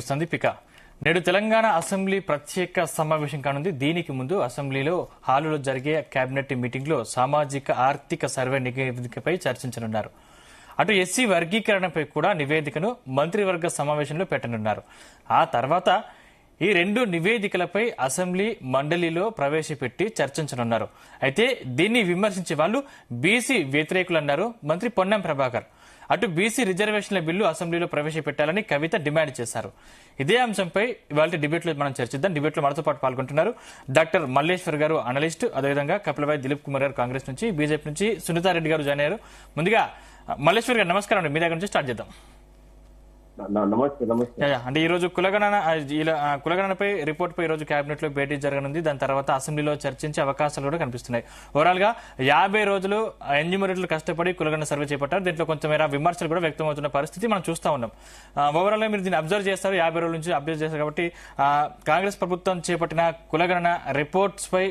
సందీపిక నేడు తెలంగాణ అసెంబ్లీ ప్రత్యేక సమావేశం కానుంది. దీనికి ముందు అసెంబ్లీలో హాలులో జరిగే కేబినెట్ మీటింగ్ లో సామాజిక ఆర్థిక సర్వే నివేదికపై చర్చించనున్నారు. అటు ఎస్సీ వర్గీకరణపై కూడా నివేదికను మంత్రివర్గ సమావేశంలో పెట్టనున్నారు. ఆ తర్వాత ఈ రెండు నివేదికలపై అసెంబ్లీ మండలిలో ప్రవేశపెట్టి చర్చించనున్నారు. అయితే దీన్ని విమర్శించే వాళ్ళు బీసీ వ్యతిరేకులన్నారు మంత్రి పొన్నం ప్రభాకర్. అటు బీసీ రిజర్వేషన్ల బిల్లు అసెంబ్లీలో ప్రవేశపెట్టాలని కవిత డిమాండ్ చేశారు. ఇదే అంశంపై ఇవాళ డిబేట్లో మనం చర్చిద్దాం. డిబేట్లో మనతో పాటు పాల్గొంటున్నారు డాక్టర్ మల్లేశ్వర్ గారు, అనలిస్ట్, అదేవిధంగా కపిలవాయి దిలీప్ కుమార్ గారు కాంగ్రెస్ నుంచి, బీజేపీ నుంచి సునీతారెడ్డి గారు జాయిన్ అయ్యారు. ముందుగా మల్లేశ్వర్ గారు నమస్కారం అండి, మీ దగ్గర నుంచి స్టార్ట్ చేద్దాం. అంటే ఈ రోజు కులగణనపై రిపోర్ట్ పై ఈ రోజు కేబినెట్ లో భేటీ జరగనుంది. దాని తర్వాత అసెంబ్లీలో చర్చించే అవకాశాలు కూడా కనిపిస్తున్నాయి. ఓవరాల్ గా 50 రోజులు ఎన్యూమరేటర్లు కష్టపడి కులగణన సర్వే చేపట్టారు. దీంట్లో కొంతమేర విమర్శలు కూడా వ్యక్తమవుతున్న పరిస్థితి మనం చూస్తా ఉన్నాం. ఓవరాల్ గా మీరు దీన్ని అబ్జర్వ్ చేస్తారు, 50 రోజుల నుంచి అబ్జర్వ్ చేస్తారు కాబట్టి కాంగ్రెస్ ప్రభుత్వం చేపట్టిన కులగణన రిపోర్ట్స్ పై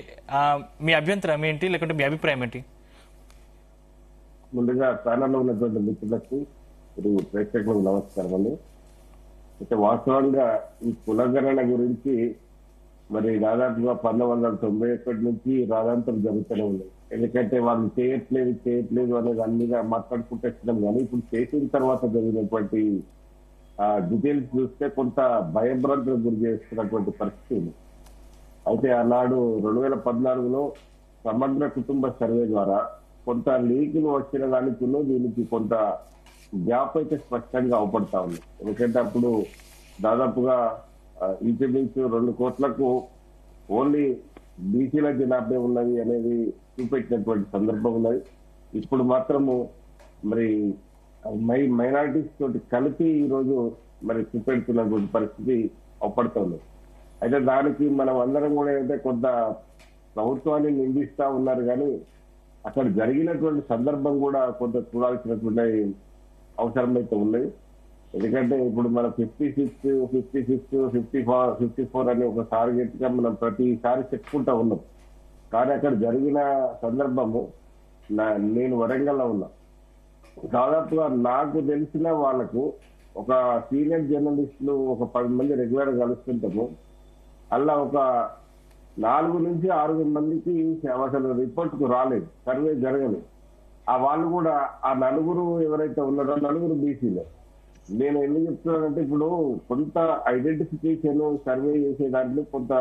మీ అభ్యంతరం ఏంటి, లేకుంటే మీ అభిప్రాయం ఏంటి? ముందుగా ప్యానల్లో ఉన్నటువంటి మిత్రులకు ప్రేక్షకులకు నమస్కారం అండి. అయితే వాస్తవంగా ఈ కులగణన గురించి మరి దాదాపుగా 1991 నుంచి రాజాంతరం జరుగుతూనే ఉంది. ఎందుకంటే వాళ్ళు చేయట్లేదు అనేది అన్నిగా మాట్లాడుకుంటున్నాం. కానీ ఇప్పుడు చేసిన తర్వాత జరిగినటువంటి డీటెయిల్స్ చూస్తే కొంత భయభ్రాంతులకు గురి చేస్తున్నటువంటి పరిస్థితి ఉంది. అయితే ఆనాడు 2014లో సమగ్ర కుటుంబ సర్వే ద్వారా కొంత లీకులు వచ్చిన దానికి దీనికి కొంత గ్యాప్ అయితే స్పష్టంగా అవపడతా ఉంది. ఎందుకంటే అప్పుడు దాదాపుగా ఇంచుమించు 2 కోట్లకు ఓన్లీ బీసీల జనాభా ఉన్నది అనేది చూపెట్టినటువంటి సందర్భం ఉన్నది. ఇప్పుడు మాత్రము మరి మైనారిటీస్ తోటి కలిపి ఈరోజు మరి చూపెడుతున్నటువంటి పరిస్థితి అవపడుతుంది. అయితే దానికి మనం అందరం కూడా అయితే కొంత ప్రభుత్వాన్ని నిందిస్తా ఉన్నారు. కానీ అక్కడ జరిగినటువంటి సందర్భం కూడా కొంత చూడాల్సినటువంటి అవసరం అయితే ఉన్నది. ఎందుకంటే ఇప్పుడు మనం 56, 54 అనే ఒక టార్గెట్ గా మనం ప్రతిసారి చెప్పుకుంటా ఉన్నాం. కానీ అక్కడ జరిగిన సందర్భము నేను వరంగల్లో ఉన్నా. దాదాపుగా నాకు తెలిసిన వాళ్ళకు ఒక సీనియర్ జర్నలిస్టులు ఒక 10 మంది రెగ్యులర్ గా కలుస్తుంటాము. అలా ఒక 4 నుంచి 6 మందికి అసలు రిపోర్ట్ కు రాలేదు, సర్వే జరగలేదు. ఆ వాళ్ళు కూడా ఆ నలుగురు ఎవరైతే ఉన్నారో నలుగురు బీసీలో. నేను ఎందుకు చెప్తున్నానంటే ఇప్పుడు కొంత ఐడెంటిఫికేషన్ సర్వే చేసే దాంట్లో కొంత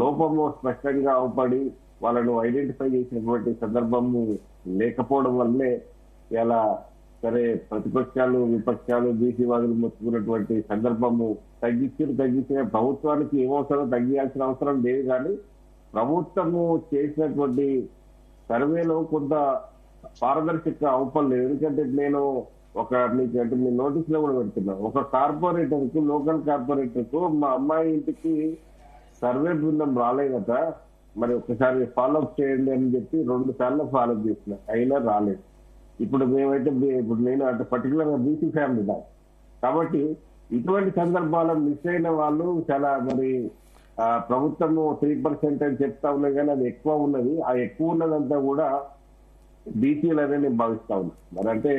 లోపము స్పష్టంగా అవపడి వాళ్ళను ఐడెంటిఫై చేసినటువంటి సందర్భము లేకపోవడం వల్లే ఇలా సరే ప్రతిపక్షాలు విపక్షాలు బీసీ వాదులు మొత్తుకున్నటువంటి సందర్భము తగ్గించిన ప్రభుత్వానికి ఏమవసరం తగ్గించాల్సిన అవసరం లేదు. కానీ ప్రభుత్వము చేసినటువంటి సర్వేలో కొంత పారదర్శక అవపం లేదు. ఎందుకంటే నేను మీ నోటీస్ లో కూడా పెడుతున్నా, ఒక కార్పొరేటర్ కు, లోకల్ కార్పొరేటర్ కు మా అమ్మాయి ఇంటికి సర్వే బృందం రాలేదట, మరి ఒకసారి ఫాలోఅప్ చేయండి అని చెప్పి 2 సార్లు ఫాలోఅప్ చేసిన, అయినా రాలేదు. ఇప్పుడు నేను అంటే పర్టికులర్ గా బీసీ ఫ్యామిలీ దా కాబట్టి ఇటువంటి సందర్భాల్లో మిస్ అయిన వాళ్ళు చాలా మరి ప్రభుత్వము 3% అని చెప్తా ఉన్నాయి. కానీ అది ఎక్కువ ఉన్నది. ఆ ఎక్కువ ఉన్నదంతా కూడా బీసీలనే నేను భావిస్తా ఉన్నా. మరి అంటే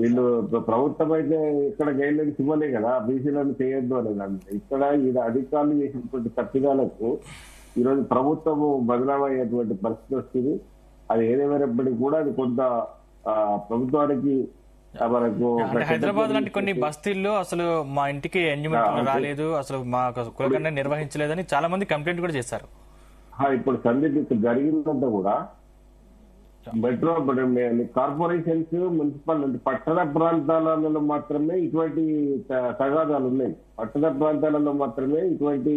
వీళ్ళు ప్రభుత్వం అయితే ఇక్కడ గైడ్లైన్స్ ఇవ్వలే కదా బీసీలను చేయొద్దు అనేది. ఇక్కడ ఈయన అధికారులు చేసినటువంటి తప్పిదాలకు ఈరోజు ప్రభుత్వము బదనామయ్యేటువంటి పరిస్థితి వస్తుంది. అది ఏదేమైనప్పటికీ కూడా అది కొంత ప్రభుత్వానికి మనకు హైదరాబాద్ లాంటి కొన్ని బస్తీల్లో అసలు మా ఇంటికి ఎన్యూమరేటర్ రాలేదు, అసలు మా కులగణన నిర్వహించలేదని చాలా మంది కంప్లైంట్ కూడా చేశారు. ఇప్పుడు సందీప్ జరిగిందంతా కూడా మెట్రో కార్పొరేషన్స్, మున్సిపల్ పట్టణ ప్రాంతాలలో మాత్రమే ఇటువంటి తగాదాలు ఉన్నాయి. పట్టణ ప్రాంతాలలో మాత్రమే ఇటువంటి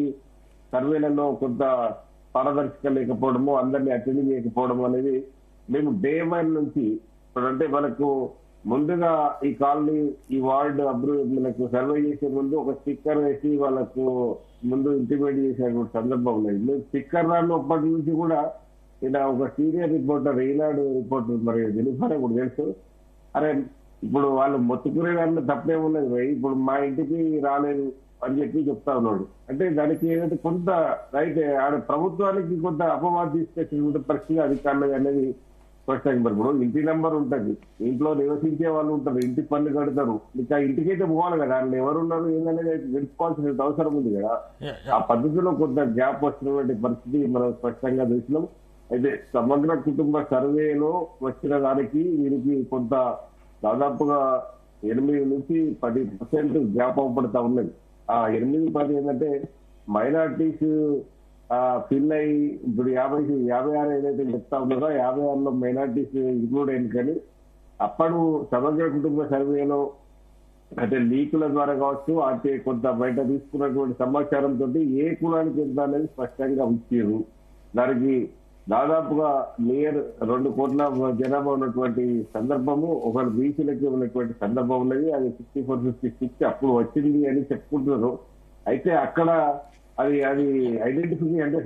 సర్వేలలో కొంత పారదర్శక లేకపోవడము, అందరినీ అటెండ్ చేయకపోవడం అనేది మేము డే 1 నుంచి ఇప్పుడంటే మనకు ముందుగా ఈ కాలనీ ఈ వార్డు మనకు సర్వే చేసే ముందు ఒక స్టిక్కర్ వేసి వాళ్ళకు ముందు ఇంటిమేట్ చేసేటువంటి సందర్భం ఉన్నది. మేము స్టిక్కర్ రాన్నప్పటి నుంచి కూడా ఇలా ఒక సీనియర్ రిపోర్టర్, ఈనాడు రిపోర్టర్ మరి దిలీప్ కూడా తెలుసు, అరే ఇప్పుడు వాళ్ళు మొత్తుకునే దాంట్లో తప్పేమున్నది, ఇప్పుడు మా ఇంటికి రాలేదు అని చెప్పి చెప్తా ఉన్నాడు. అంటే దానికి ఏంటంటే కొంత రైట్ ఆడ ప్రభుత్వానికి కొంత అపవాదు తీసుకొచ్చిన పరిస్థితి అధికారులు అనేది స్పష్టంగా మరి ఇప్పుడు ఇంటి నెంబర్ ఉంటది, ఇంట్లో నివసించే వాళ్ళు ఉంటారు, ఇంటి పన్ను కడతారు, ఇంకా ఇంటికైతే పోవాలి కదా, అందులో ఎవరున్నారు ఏందనేది తెలుసుకోవాల్సిన అవసరం ఉంది కదా. ఆ పద్ధతిలో కొంత గ్యాప్ వచ్చినటువంటి పరిస్థితి మనం స్పష్టంగా చూసినాం. అయితే సమగ్ర కుటుంబ సర్వేలో వచ్చిన దానికి వీరికి కొంత దాదాపుగా 8 నుంచి 10% గ్యాప్ అవపడతా ఉన్నది. ఆ 8-10 ఏంటంటే మైనార్టీస్ ఫిల్ అయ్యి ఇప్పుడు 56 ఏదైతే చెప్తా ఉన్నదో 56లో మైనార్టీస్ ఇంక్లూడ్ అయింది. కానీ అప్పుడు సమగ్ర కుటుంబ సర్వేలో అంటే లీకుల ద్వారా కావచ్చు, అంటే కొంత బయట తీసుకున్నటువంటి సమాచారంతో ఏ కులానికి ఎంత అనేది స్పష్టంగా ఇచ్చారు. దానికి దాదాపుగా నియర్ 2 కోట్ల జనాభా ఉన్నటువంటి సందర్భము, ఒకరు బీసీలకి ఉన్నటువంటి సందర్భం ఉన్నది. అది 64-56 అప్పుడు వచ్చింది అని చెప్పుకుంటున్నారు. అయితే అక్కడ అది ఐడెంటిఫికేషన్ అంటే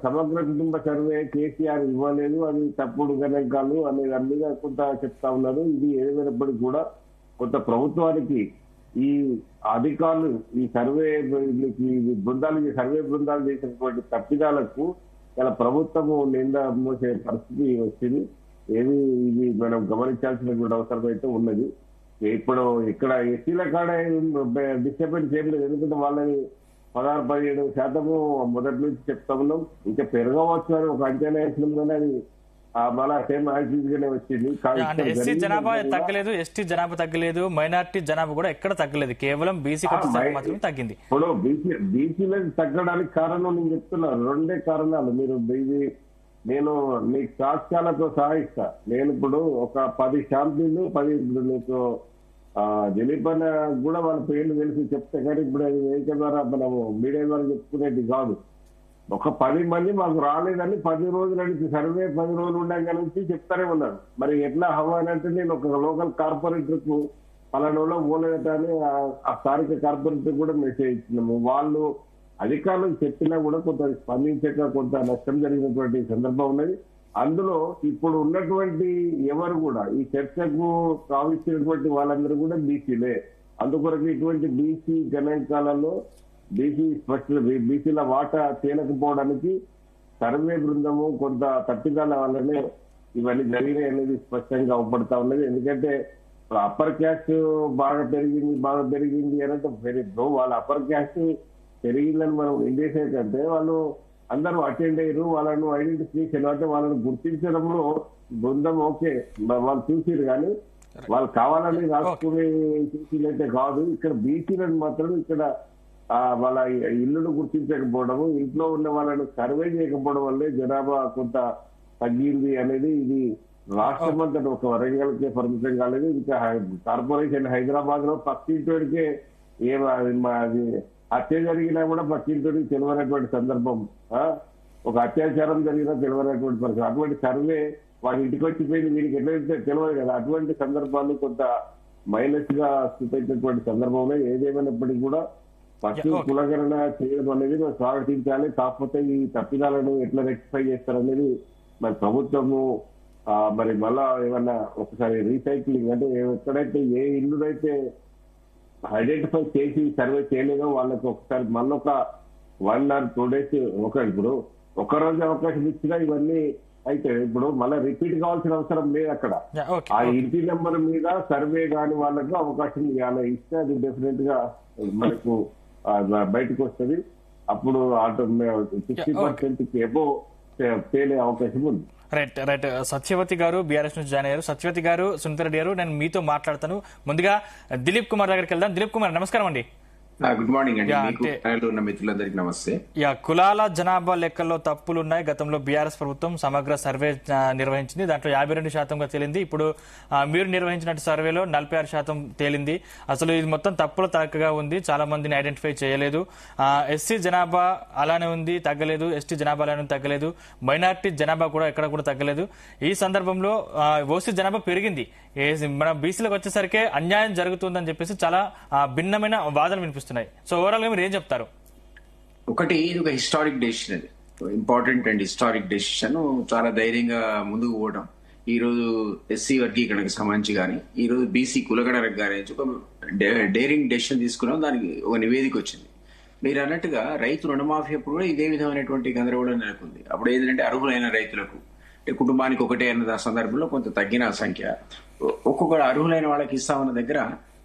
సమగ్ర కుటుంబ సర్వే కేసీఆర్ ఇవ్వలేదు, అది తప్పుడు గణాంకాలు అనేది అన్నిగా కొంత చెప్తా ఉన్నారు. ఇది ఏదైనప్పటికీ కూడా కొంత ప్రభుత్వానికి ఈ అధికారులు ఈ సర్వే సర్వే బృందాలు చేసినటువంటి తప్పిదాలకు ఇలా ప్రభుత్వము నింద మోసే పరిస్థితి వచ్చింది. ఇది మనం గమనించాల్సినటువంటి అవసరం అయితే ఉన్నది. ఇప్పుడు ఇక్కడ ఎస్సీల కాడ డిస్టర్బెన్స్ ఏం లేదు, ఎందుకంటే వాళ్ళని 16-17% మొదటి నుంచి చెప్తా ఉన్నాం. ఇంకా పెరగవచ్చు అని ఒక అంచనా వేసినాం, కానీ అది మళ్ళా సేమ్ యాక్సిస్ గానే వచ్చింది. ఎస్సీ జనాభా తగ్గలేదు, ఎస్టీ జనాభా తగ్గలేదు, మైనార్టీ జనాభా కూడా ఎక్కడ తగ్గలేదు, కేవలం బీసీ మాత్రమే తగ్గింది. ఇప్పుడు బీసీలకు తగ్గడానికి కారణం నేను చెప్తున్నా, 2 కారణాలు. మీరు నేను మీకు సాక్ష్యాలతో సహాయిస్తా. నేను ఇప్పుడు ఒక 10 శాంపిల్లు 10 మీకు జలీపన్న కూడా వాళ్ళ పేర్లు తెలిసి చెప్తే, కానీ ఇప్పుడు అది వేదిక ద్వారా మనము మీడియా ద్వారా చెప్పుకునేది కాదు. ఒక 10 మంది మాకు రాలేదని 10 రోజుల నుంచి సర్వే 10 రోజులు ఉండగా నుంచి చెప్తానే ఉన్నారు. మరి ఎట్లా హవానంటే నేను ఒక లోకల్ కార్పొరేటర్ కు పలానోలో పోలేదని ఆ స్థానిక కార్పొరేటర్ కూడా మెసేజ్ ఇచ్చినాము. వాళ్ళు అధికారులకు చెప్పినా కూడా కొంత స్పందించక కొంత నష్టం జరిగినటువంటి సందర్భం ఉన్నది. అందులో ఇప్పుడు ఉన్నటువంటి ఎవరు కూడా ఈ చర్చకు కావిచ్చినటువంటి వాళ్ళందరూ కూడా బీసీలే. అందుకొరకు ఇటువంటి బీసీ గణాంకాలలో బీసీల వాటా తేలకపోవడానికి సర్వే బృందము కొంత తప్పిదాల వల్లనే ఇవన్నీ జరిగినాయి అనేది స్పష్టంగా అవపడతా ఉన్నది. ఎందుకంటే అప్పర్ క్యాస్ట్ బాగా పెరిగింది అంటే వాళ్ళ అప్పర్ క్యాస్ట్ పెరిగిందని మనం ఏం చేసే కంటే వాళ్ళు అందరూ అటెండ్ అయ్యారు, వాళ్ళను ఐడెంటిఫికేషన్ అంటే వాళ్ళని గుర్తించడంలో బృందం ఓకే వాళ్ళు చూసిరు, కానీ వాళ్ళు కావాలని రాసుకునే చూసినట్టే కాదు. ఇక్కడ బీసీలను మాత్రం ఇక్కడ వాళ్ళ ఇల్లును గుర్తించకపోవడము, ఇంట్లో ఉన్న వాళ్ళను సర్వే చేయకపోవడం వల్లే జనాభా కొంత తగ్గింది అనేది ఇది రాష్ట్రం అంతా ఒక వరంగల్కే పరిమితం కాలేదు. ఇంకా కార్పొరేషన్ హైదరాబాద్ లో పక్కింటోడికే అది హత్య జరిగినా కూడా పక్కింటోడికి తెలియనటువంటి సందర్భం, ఒక అత్యాచారం జరిగినా తెలియనటువంటి పరిస్థితి. అటువంటి సర్వే వాడి ఇంటికి వచ్చిపోయింది వీరికి ఎట్లయితే తెలియదు కదా. అటువంటి సందర్భాలు కొంత మైనస్ గా చూపించినటువంటి సందర్భంలో ఏదేమైనప్పటికీ కూడా ఫస్ట్ కులగణన చేయడం అనేది మనం స్వాగతించాలి. కాకపోతే ఈ తప్పిదాలను ఎట్లా రెక్టిఫై చేస్తారనేది మరి ప్రభుత్వము మరి మళ్ళా ఏమన్నా ఒకసారి రీసైక్లింగ్ అంటే ఎక్కడైతే ఏ ఇల్లునైతే ఐడెంటిఫై చేసి సర్వే చేయలేదో వాళ్ళకి ఒకసారి మళ్ళొక 1 or 2 days ఇప్పుడు ఒక రోజు అవకాశం ఇచ్చినా ఇవన్నీ అయితే ఇప్పుడు మళ్ళీ రిపీట్ కావాల్సిన అవసరం లేదు. అక్కడ ఆ ఇంటి నెంబర్ మీద సర్వే కాని వాళ్ళకు అవకాశం ఇస్తే అది డెఫినెట్ గా మనకు బయటకు వస్తుంది. అప్పుడు 60% ఎబో తేలే అవకాశం ఉంది. రైట్ సత్యవతి గారు బీఆర్ఎస్ నుంచి జాయిన్ అయ్యారు. సత్యవతి గారు, సునీత రెడ్డి గారు, నేను మీతో మాట్లాడతాను. ముందుగా దిలీప్ కుమార్ దగ్గరికి వెళ్దాం. దిలీప్ కుమార్ నమస్కారం అండి. గుడ్ మార్నింగ్ అండి. ఉన్న మిత్రులందరికీ నమస్తే. కులాల జనాభా లెక్కల్లో తప్పులున్నాయి. గతంలో బీఆర్ఎస్ ప్రభుత్వం సమగ్ర సర్వే నిర్వహించింది, దాంట్లో 52% తేలింది. ఇప్పుడు మీరు నిర్వహించిన సర్వేలో 46% తేలింది. అసలు ఇది మొత్తం తప్పుల తరగగా ఉంది, చాలా మందిని ఐడెంటిఫై చేయలేదు. ఎస్సీ జనాభా అలానే ఉంది, తగ్గలేదు. ఎస్టీ జనాభా అలానే తగ్గలేదు. మైనార్టీ జనాభా కూడా ఎక్కడ కూడా తగ్గలేదు. ఈ సందర్భంలో ఓసీ జనాభా పెరిగింది. మన బీసీలకు వచ్చేసరికి అన్యాయం జరుగుతుందని చెప్పేసి చాలా భిన్నమైన వాదనలు వినిపిస్తున్నాయి. సో ఓవరాల్ గా మీరు ఏం చెప్తారు? ఒకటి, ఇది ఒక హిస్టారిక్ డెసిషన్, అది ఇంపార్టెంట్ అండ్ హిస్టారిక్ డెసిషన్. చాలా ధైర్యంగా ముందుకు పోవడం. ఈ రోజు ఎస్సీ వర్గీకరణకు సంబంధించి కానీ, ఈ రోజు బీసీ కులగణనకు కానీ ఒక డేరింగ్ డెసిషన్ తీసుకున్నాం. దానికి ఒక నివేదిక వచ్చింది. మీరు అన్నట్టుగా రైతు రుణమాఫీ అప్పుడు కూడా ఇదే విధమైనటువంటి గందరగోళం నెలకొంది. అప్పుడు ఏంటంటే అర్హులైన రైతులకు అంటే కుటుంబానికి ఒకటే అన్న సందర్భంలో కొంత తగ్గిన సంఖ్య. ఒక్కొక్క అర్హులైన వాళ్ళకి ఇస్తామన్న దగ్గర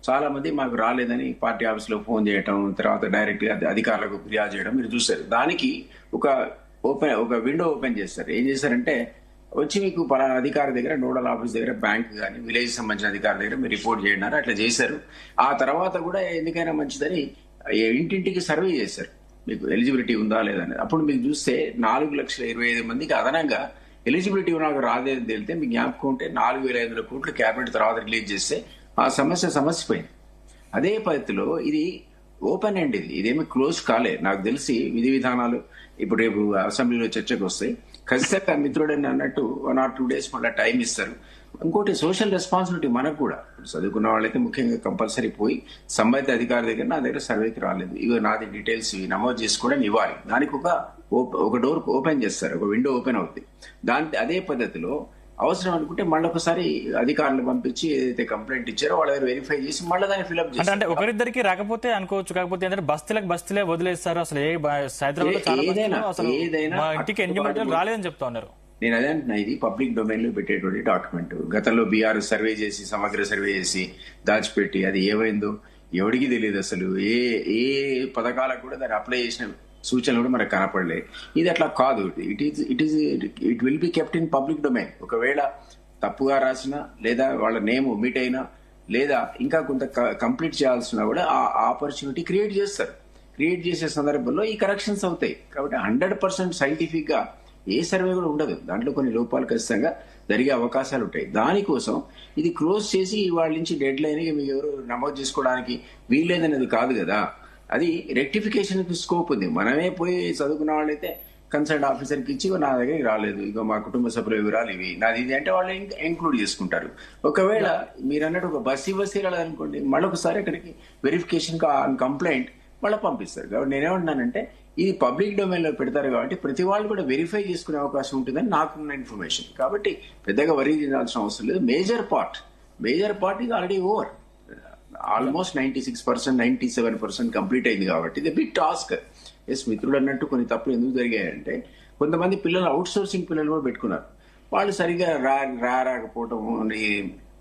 చాలా మంది మాకు రాలేదని పార్టీ ఆఫీస్ లో ఫోన్ చేయటం, తర్వాత డైరెక్ట్ గా అధికారులకు ఫిర్యాదు చేయడం మీరు చూస్తారు. దానికి ఒక విండో ఓపెన్ చేస్తారు. ఏం చేశారంటే, వచ్చి మీకు పలానా అధికారి దగ్గర, నోడల్ ఆఫీస్ దగ్గర, బ్యాంక్ కానీ విలేజ్ సంబంధించిన అధికారి దగ్గర మీరు రిపోర్ట్ చేయన్నారు. అట్లా చేశారు. ఆ తర్వాత కూడా ఎందుకైనా మంచిదని ఇంటింటికి సర్వే చేశారు, మీకు ఎలిజిబిలిటీ ఉందా లేదని. అప్పుడు మీకు చూస్తే 4,25,000 మందికి అదనంగా ఎలిజిబిలిటీ నాకు రాదేదని తేలితే, మీకు జ్ఞాపకం ఉంటే 4,500 కోట్లు క్యాబినెట్ తర్వాత రిలీజ్ చేస్తే ఆ సమస్య పోయింది. అదే పద్ధతిలో ఇది ఓపెన్ ఎండ్, ఇదేమి క్లోజ్ కాలే. నాకు తెలిసి విధి విధానాలు ఇప్పుడు రేపు అసెంబ్లీలో చర్చకు వస్తాయి. ఖచ్చితంగా మిత్రుడని అన్నట్టు 1 or 2 days మళ్ళీ టైం ఇస్తారు. ఇంకోటి సోషల్ రెస్పాన్సిబిలిటీ మనకు కూడా. చదువుకున్న వాళ్ళైతే ముఖ్యంగా కంపల్సరీ పోయి సంబంధిత అధికారి దగ్గర నా దగ్గర సర్వేకి రాలేదు, ఇవి నాది డీటెయిల్స్ నమోదు చేసుకోవడం ఇవ్వాలి. దానికి ఒక డోర్ ఓపెన్ చేస్తారు, ఒక విండో ఓపెన్ అవుతుంది. అదే పద్ధతిలో అవసరం అనుకుంటే మళ్ళీ ఒకసారి అధికారులు పంపించి ఏదైతే కంప్లైంట్ ఇచ్చారో వాళ్ళ దగ్గర వెరిఫై చేసి మళ్ళీ దాన్ని ఫిల్అప్ చేస్తారు. అంటే ఒకరిద్దరికి రాకపోతే అనుకోవచ్చు, కాకపోతే ఏంటంటే బస్తీలే వదిలేస్తారు. అసలు హైదరాబాద్ ఇంటికి ఎన్ని మంది రాలేదని చెప్తా ఉన్నారు. నేను అదే అంటున్నా, ఇది పబ్లిక్ డొమైన్ లో పెట్టేటువంటి డాక్యుమెంట్. గతంలో బీఆర్ సర్వే చేసి, సమగ్ర సర్వే చేసి దాచిపెట్టి అది ఏమైందో ఎవడికి తెలియదు. అసలు ఏ పథకాలకు కూడా దాన్ని అప్లై చేసిన సూచనలు కూడా మనకు కనపడలే. ఇది అట్లా కాదు. It will be kept in public domain. ఒకవేళ తప్పుగా రాసినా, లేదా వాళ్ళ నేమ్ ఒమిట్ అయినా, లేదా ఇంకా కొంత కంప్లీట్ చేయాల్సిన కూడా ఆ ఆపర్చునిటీ క్రియేట్ చేస్తారు. క్రియేట్ చేసే సందర్భంలో ఈ కరెక్షన్స్ అవుతాయి. కాబట్టి 100% సైంటిఫిక్ గా ఏ సర్వే కూడా ఉండదు. దాంట్లో కొన్ని లోపాలు ఖచ్చితంగా జరిగే అవకాశాలు ఉంటాయి. దానికోసం ఇది క్లోజ్ చేసి వాళ్ళ నుంచి డెడ్ లైన్ మీకు ఎవరు నమోదు చేసుకోవడానికి వీల్లేదనేది కాదు కదా. అది రెక్టిఫికేషన్ కి స్కోప్ ఉంది. మనమే పోయి చదువుకున్న వాళ్ళైతే కన్సర్న్ ఆఫీసర్కి ఇచ్చి నా దగ్గరికి రాలేదు, ఇక మా కుటుంబ సభ్యుల వివరాలు ఇవి, నాది ఇది అంటే వాళ్ళు ఇంక్లూడ్ చేసుకుంటారు. ఒకవేళ మీరు అన్నట్టు ఒక బస్సు రాలేదనుకోండి, మళ్ళొకసారి అక్కడికి వెరిఫికేషన్ కంప్లైంట్ మళ్ళీ పంపిస్తారు. కాబట్టి నేనేమంటున్నానంటే, ఇది పబ్లిక్ డొమైన్ లో పెడతారు కాబట్టి ప్రతి వాళ్ళు కూడా వెరిఫై చేసుకునే అవకాశం ఉంటుందని నాకున్న ఇన్ఫర్మేషన్. కాబట్టి పెద్దగా వరీ చేయాల్సిన అవసరం లేదు. మేజర్ పార్ట్ ఇది ఆల్రెడీ ఓవర్. ఆల్మోస్ట్ 96%, 97% కంప్లీట్ అయింది. కాబట్టి ఇది బిగ్ టాస్క్. ఎస్, మిత్రుడు అన్నట్టు కొన్ని తప్పులు ఎందుకు జరిగాయంటే, కొంతమంది పిల్లలు అవుట్ సోర్సింగ్ పిల్లలు కూడా పెట్టుకున్నారు. వాళ్ళు సరిగా రాకపోవటం,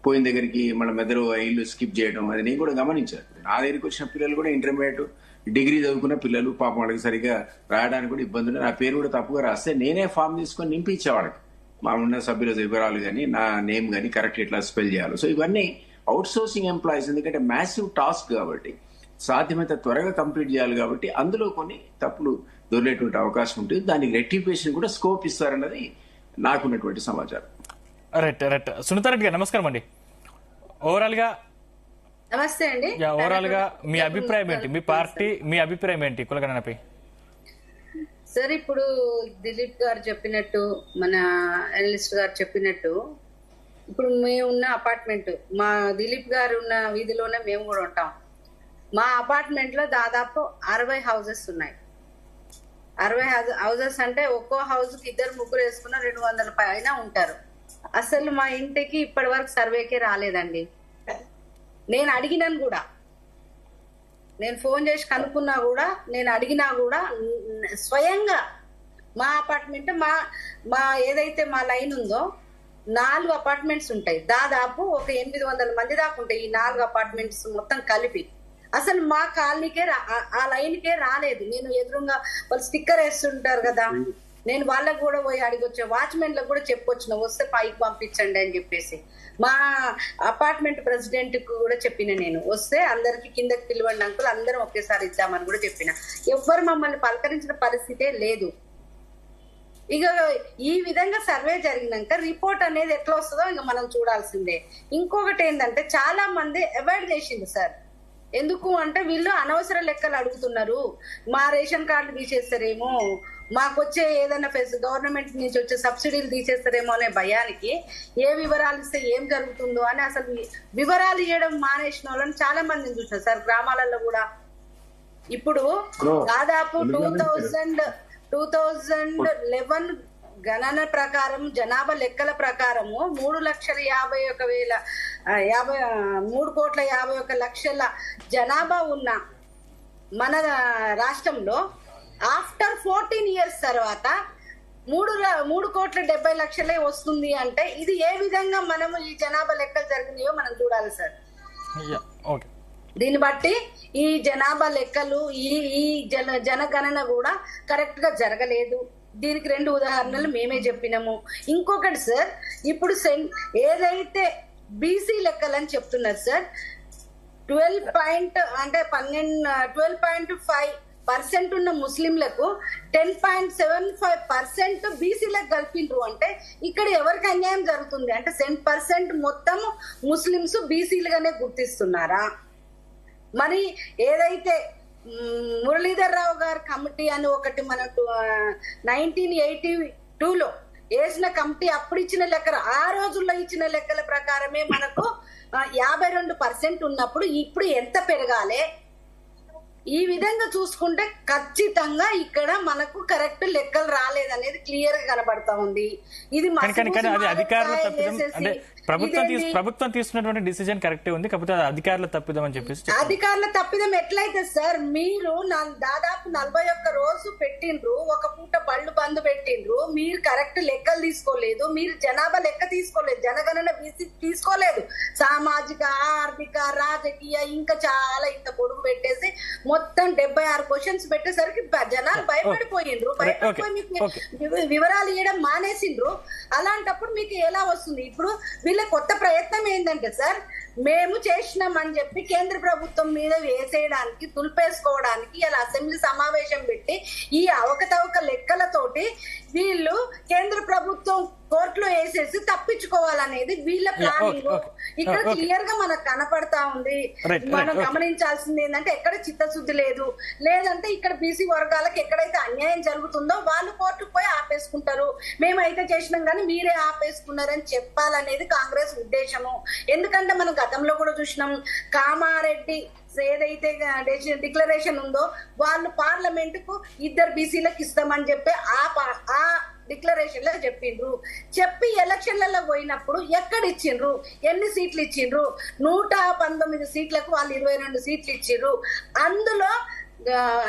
పోయిన దగ్గరికి మన మెదడు ఇల్లు స్కిప్ చేయడం, అది నేను కూడా గమనించాను. నా దగ్గరికి వచ్చిన పిల్లలు కూడా ఇంటర్మీడియట్, డిగ్రీ చదువుకున్న పిల్లలు, పాపం వాళ్ళకి సరిగా రాయడానికి కూడా ఇబ్బంది ఉంది. నా పేరు కూడా తప్పుగా రాస్తే నేనే ఫామ్ తీసుకొని నింపి ఇచ్చేవాళ్ళకి, మా ఉన్న సభ్యుల వివరాలు కానీ నా నేమ్ కానీ కరెక్ట్ ఎట్లా స్పెల్ చేయాలి. సో ఇవన్నీ అవుట్ సోర్సింగ్ ఎంప్లాయీస్, ఎందుకంటే మ్యాసివ్ టాస్క్ కాబట్టి సాధ్యమైతే త్వరగా కంప్లీట్ చేయాలి. కాబట్టి అందులో కొన్ని తప్పులు దొరికేటువంటి అవకాశం ఉంటుంది. దానికి రెక్టిఫికేషన్ కూడా స్కోప్ ఇస్తారన్నది నాకున్నటువంటి సమాచారం. రైట్ సునీతారెడ్డి గారు నమస్కారం అండి. ఓవరాల్ గా నమస్తే అండి. ఓవరాల్ గా మీ అభిప్రాయం ఏంటి, మీ పార్టీ మీ అభిప్రాయం ఏంటి కులగణనపై? సార్, ఇప్పుడు దిలీప్ గారు చెప్పినట్టు, మన అనలిస్ట్ గారు చెప్పినట్టు, ఇప్పుడు మేము ఉన్న అపార్ట్మెంట్, మా దిలీప్ గారు ఉన్న వీధిలోనే మేము కూడా ఉంటాం. మా అపార్ట్మెంట్ లో దాదాపు 60 హౌసెస్ ఉన్నాయి. 60 హౌసెస్ అంటే ఒక్కో హౌస్ కి 2-3 వేసుకున్న 200 పైన ఉంటారు. అసలు మా ఇంటికి ఇప్పటి వరకు సర్వేకే రాలేదండి. నేను అడిగినాను కూడా, నేను ఫోన్ చేసి కనుక్కున్నా కూడా, నేను అడిగినా కూడా, స్వయంగా మా అపార్ట్మెంట్, మా ఏదైతే మా లైన్ ఉందో 4 అపార్ట్మెంట్స్ ఉంటాయి. దాదాపు ఒక 800 మంది దాకా ఉంటాయి ఈ 4 అపార్ట్మెంట్స్ మొత్తం కలిపి. అసలు మా కాలనీకే ఆ లైన్కే రాలేదు. నేను ఎదురుగా వాళ్ళు స్టిక్కర్ వేస్తుంటారు కదా, నేను వాళ్ళకు కూడా పోయి అడిగొచ్చా, వాచ్మెన్లకు కూడా చెప్పొచ్చిన, వస్తే పైకి పంపించండి అని చెప్పేసి. మా అపార్ట్మెంట్ ప్రెసిడెంట్ కు కూడా చెప్పిన, నేను వస్తే అందరికి కిందకి పిలవండి అంకుల్, అందరం ఒకేసారి ఇద్దామని కూడా చెప్పిన. ఎవ్వరు మమ్మల్ని పలకరించిన పరిస్థితే లేదు. ఇక ఈ విధంగా సర్వే జరిగినాక రిపోర్ట్ అనేది ఎట్లా వస్తుందో ఇంకా మనం చూడాల్సిందే. ఇంకొకటి ఏంటంటే, చాలా మంది అవాయిడ్ చేసింది సార్. ఎందుకు అంటే, వీళ్ళు అనవసర లెక్కలు అడుగుతున్నారు. మా రేషన్ కార్డు తీసేస్తారేమో, మాకు వచ్చే ఏదైనా గవర్నమెంట్ నుంచి వచ్చే సబ్సిడీలు తీసేస్తారేమో అనే భయానికి ఏ వివరాలు ఇస్తే ఏం జరుగుతుందో అని అసలు వివరాలు ఇవ్వడం మానేసిన వాళ్ళని చాలా మందిని చూసారు సార్ గ్రామాలలో కూడా. ఇప్పుడు దాదాపు 2011 గణన ప్రకారం, జనాభా లెక్కల ప్రకారము 3,51,50,000 జనాభా ఉన్న మన రాష్ట్రంలో ఆఫ్టర్ 14 years తర్వాత 3,70,00,000 వస్తుంది అంటే ఇది ఏ విధంగా మనము ఈ జనాభా లెక్కలు జరిగినాయో మనం చూడాలి సార్. ఓకే, దీన్ని బట్టి ఈ జనాభా లెక్కలు ఈ జనగణన కూడా కరెక్ట్ గా జరగలేదు. దీనికి 2 ఉదాహరణలు మేమే చెప్పినాము. ఇంకొకటి సార్, ఇప్పుడు ఏదైతే బీసీ లెక్కలని చెప్తున్నారు సార్, 12.5% ఉన్న ముస్లింలకు 10.75% బీసీలకు కలిపిండ్రు అంటే ఇక్కడ ఎవరికి అన్యాయం జరుగుతుంది అంటే 10% మొత్తం ముస్లింస్ బీసీలుగానే గుర్తిస్తున్నారా? మరి ఏదైతే మురళీధర్ రావు గారి కమిటీ అని ఒకటి మనకు 1982లో వేసిన కమిటీ అప్పుడు ఇచ్చిన లెక్కలు, ఆ రోజుల్లో ఇచ్చిన లెక్కల ప్రకారమే మనకు 52% ఉన్నప్పుడు ఇప్పుడు ఎంత పెరగాలి? ఈ విధంగా చూసుకుంటే ఖచ్చితంగా ఇక్కడ మనకు కరెక్ట్ లెక్కలు రాలేదనేది క్లియర్ గా కనబడతా ఉంది. ఇది ప్రభుత్వం తీసుకున్నటువంటి డిసిజన్ కరెక్టే ఉంది, కాకపోతే అది అధికారుల తప్పిదం అని చెప్పేసి. అధికారుల తప్పిదం ఎట్లయితే సార్, మీరు దాదాపు 41 రోజు పెట్టిండ్రు, ఒక పూట బళ్ళు బంద్ పెట్టిండ్రు, మీరు కరెక్ట్ లెక్కలు తీసుకోలేదు, మీరు జనాభా లెక్క తీసుకోలేదు, జనగణన తీసుకోలేదు, సామాజిక ఆర్థిక రాజకీయ ఇంకా చాలా ఇంత పొడుగు పెట్టేసి మొత్తం 76 క్వశ్చన్స్ పెట్టేసరికి జనాలు భయపడిపోయిండ్రు. భయపడిపోయి మీకు వివరాలు ఇవ్వడం మానేసిండ్రు. అలాంటప్పుడు మీకు ఎలా వస్తుంది? ఇప్పుడు వీళ్ళ కొత్త ప్రయత్నం ఏంటంటే సార్, మేము చేసినామని చెప్పి కేంద్ర ప్రభుత్వం మీద వేసేయడానికి, తులిపేసుకోవడానికి ఇలా అసెంబ్లీ సమావేశం పెట్టి ఈ అవకతవక లెక్కలతోటి వీళ్ళు కేంద్ర ప్రభుత్వం కోర్టులో వేసేసి తప్పించుకోవాలనేది వీళ్ళ ప్లానింగ్. ఇక్కడ క్లియర్ గా మనకు కనపడతా ఉంది. మనం గమనించాల్సింది ఏంటంటే ఎక్కడ చిత్తశుద్ధి లేదు. లేదంటే ఇక్కడ బీసీ వర్గాలకు ఎక్కడైతే అన్యాయం జరుగుతుందో వాళ్ళు కోర్టుకు పోయి ఆపేసుకుంటారు. మేమైతే చేసినాం కానీ మీరే ఆపేసుకున్నారని చెప్పాలనేది కాంగ్రెస్ ఉద్దేశము. ఎందుకంటే మనం గతంలో కూడా చూసినాం, కామారెడ్డి ఏదైతే డిక్లరేషన్ ఉందో వాళ్ళు పార్లమెంట్ కు 2 బీసీలకు ఇస్తామని చెప్పి ఆ డిక్లరేషన్ లో చెప్పిండ్రు. చెప్పి ఎలక్షన్లలో పోయినప్పుడు ఎక్కడ ఇచ్చిండ్రు, ఎన్ని సీట్లు ఇచ్చిండ్రు? 119 సీట్లకు వాళ్ళు 22 సీట్లు ఇచ్చిండ్రు. అందులో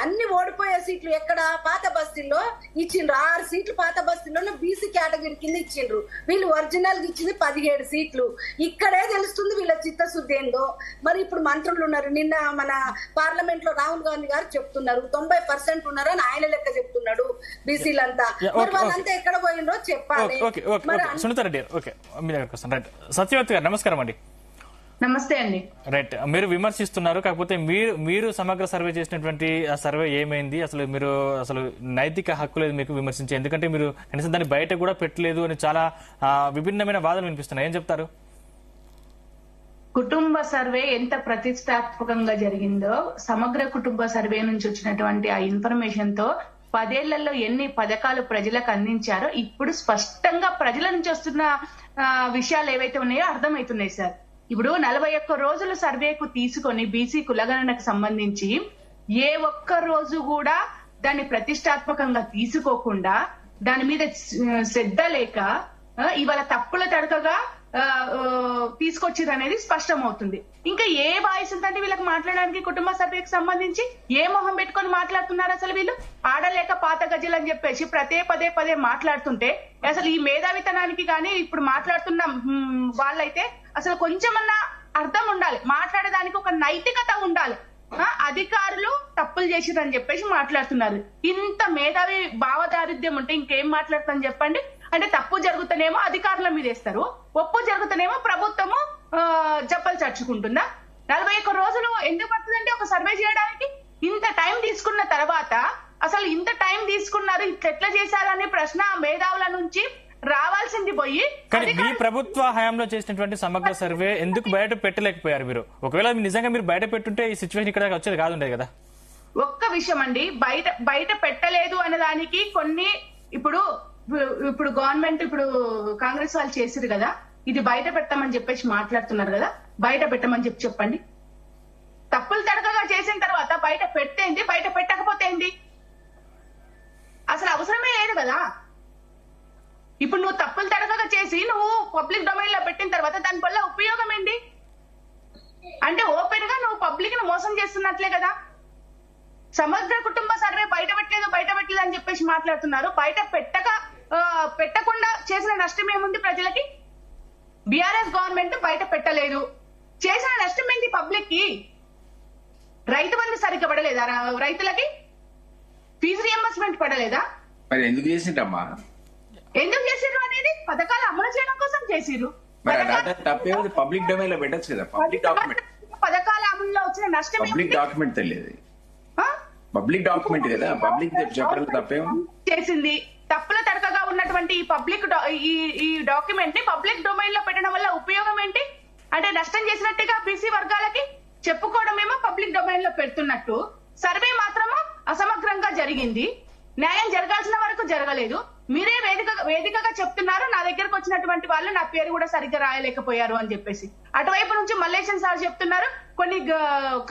అన్ని ఓడిపోయే సీట్లు ఎక్కడ? పాత బస్తీల్లో ఇచ్చిండ్రు. 6 సీట్లు పాత బస్తీలో బీసీ కేటగిరీ కింద ఇచ్చిండ్రు. వీళ్ళు ఒరిజినల్ ఇచ్చింది 17 సీట్లు. ఇక్కడే తెలుస్తుంది వీళ్ళ చిత్తశుద్ధి ఏందో. మరి ఇప్పుడు మంత్రులు ఉన్నారు, నిన్న మన పార్లమెంట్ లో రాహుల్ గాంధీ గారు చెప్తున్నారు 90% ఉన్నారని ఆయన లెక్క చెప్తున్నాడు బీసీలంతా. మరి వాళ్ళంతా ఎక్కడ పోయిండ్రో చెప్పాలి. సత్యవతి గారు నమస్కారం అండి. నమస్తే అండి. రైట్, మీరు విమర్శిస్తున్నారు, కాకపోతే మీరు సమగ్ర సర్వే చేసినటువంటి ఆ సర్వే ఏమైంది? అసలు నైతిక హక్కు లేదు మీకు విమర్శించే, ఎందుకంటే మీరు కనీసం దాన్ని బయట కూడా పెట్టలేదు అని చాలా విభిన్నమైన వాదనలు వినిపిస్తున్నాయి. ఏం చెప్తారు? కుటుంబ సర్వే ఎంత ప్రతిష్టాత్మకంగా జరిగిందో, సమగ్ర కుటుంబ సర్వే నుంచి వచ్చినటువంటి ఆ ఇన్ఫర్మేషన్ తో 10 ఏళ్లలో ఎన్ని పథకాలు ప్రజలకు అందించారో ఇప్పుడు స్పష్టంగా ప్రజల నుంచి వస్తున్న విషయాలు ఏవైతే ఉన్నాయో అర్థమవుతున్నాయి సార్. ఇప్పుడు 41 రోజుల సర్వేకు తీసుకొని బీసీ కులగణనకు సంబంధించి ఏ ఒక్క రోజు కూడా దాన్ని ప్రతిష్టాత్మకంగా తీసుకోకుండా, దాని మీద శ్రద్ధ లేక ఇవాళ తప్పుల తడకగా తీసుకొచ్చిర్రు అనేది స్పష్టమవుతుంది. ఇంకా ఏ వాయిస్ ఉందంటే వీళ్ళకి మాట్లాడడానికి కుటుంబ సర్వేకి సంబంధించి? ఏ మొహం పెట్టుకొని మాట్లాడుతున్నారు అసలు వీళ్ళు? ఆడలేక పాత గజలు అని చెప్పేసి పదే మాట్లాడుతుంటే అసలు ఈ మేధావితనానికి కానీ ఇప్పుడు మాట్లాడుతున్న వాళ్ళైతే అసలు కొంచెమన్నా అర్థం ఉండాలి, మాట్లాడడానికి ఒక నైతికత ఉండాలి. అధికారులు తప్పులు చేసిరని చెప్పేసి మాట్లాడుతున్నారు. ఇంత మేధావి భావదారిద్ర్యం ఉంటే ఇంకేం మాట్లాడతాను చెప్పండి? అంటే తప్పు జరుగుతానేమో అధికారుల మీద వేస్తారు, ఒప్పు జరుగుతానేమో ప్రభుత్వము జప్పలు చర్చుకుంటుందా? 41 రోజులు ఎందుకు పడుతుందంటే ఒక సర్వే చేయడానికి? ఇంత టైం తీసుకున్న తర్వాత అసలు ఇంత టైం తీసుకున్నారు, ఇట్లా చేశారు అనే ప్రశ్న మేధావుల నుంచి రావాల్సింది పోయి. కానీ మీ ప్రభుత్వ హయాంలో చేసినటువంటి సమగ్ర సర్వే ఎందుకు బయట పెట్టలేకపోయారు మీరు? ఒకవేళ నిజంగా మీరు బయట పెట్టుంటే ఈ సిచ్యువేషన్ ఇక్కడ వచ్చేది కాదుండేది కదా. ఒక్క విషయం అండి, బయట పెట్టలేదు అనే దానికి కొన్ని ఇప్పుడు గవర్నమెంట్ ఇప్పుడు కాంగ్రెస్ వాళ్ళు చేసిరు కదా, ఇది బయట పెట్టమని చెప్పేసి మాట్లాడుతున్నారు కదా, బయట పెట్టమని చెప్పండి. తప్పులు తడకగా చేసిన తర్వాత బయట పెట్టేంది, బయట పెట్టకపోతే ఏంది? అసలు అవసరమే లేదు కదా. ఇప్పుడు నువ్వు తప్పులు తడకగా చేసి నువ్వు పబ్లిక్ డొమైన్ లో పెట్టిన తర్వాత దాని వల్ల ఉపయోగం ఏంటి? అంటే ఓపెన్ గా నువ్వు పబ్లిక్ ను మోసం చేస్తున్నట్లే కదా. సమగ్ర కుటుంబ సర్వే బయట పెట్టలేదు అని చెప్పేసి మాట్లాడుతున్నారు. బయట పెట్టకుండా చేసిన నష్టం ఏముంది ప్రజలకి? బీఆర్ఎస్ గవర్నమెంట్ బయట పెట్టలేదు, చేసిన నష్టం ఏంటి పబ్లిక్ కి? రైతు బంధు సరిగ్గా పడలేదా? రైతులకి ఫీజు రియంబర్స్మెంట్ పడలేదా? మరి ఎందుకు చేసింటమ్మా? ఎందుకు చేసిర్రు అనేది పథకాలు అమలు చేయడం కోసం చేసిర్రు. తప్పే పబ్లిక్ డొమైన్ లో పెట్టచ్చు కదా. పబ్లిక్ డాక్యుమెంట్, పథకాల అమలులో వచ్చిన నష్టం పబ్లిక్ డాక్యుమెంట్ తెలియదు, పబ్లిక్ డాక్యుమెంట్ కదా, పబ్లిక్ చెప్పడం తప్పేం చేసింది. తప్పుల తడకగా ఉన్నటువంటి ఈ పబ్లిక్ ఈ డాక్యుమెంట్ ని పబ్లిక్ డొమైన్ లో పెట్టడం వల్ల ఉపయోగం ఏంటి? అంటే నష్టం చేసినట్టుగా బీసీ వర్గాలకి చెప్పుకోవడమేమో పబ్లిక్ డొమైన్ లో పెడుతున్నట్టు, సర్వే మాత్రము అసమగ్రంగా జరిగింది, న్యాయం జరగాల్సిన వరకు జరగలేదు. మీరే వేదికగా చెప్తున్నారు నా దగ్గరకు వచ్చినటువంటి వాళ్ళు నా పేరు కూడా సరిగ్గా రాయలేకపోయారు అని చెప్పేసి. అటువైపు నుంచి మల్లేశన్ సార్ చెప్తున్నారు కొన్ని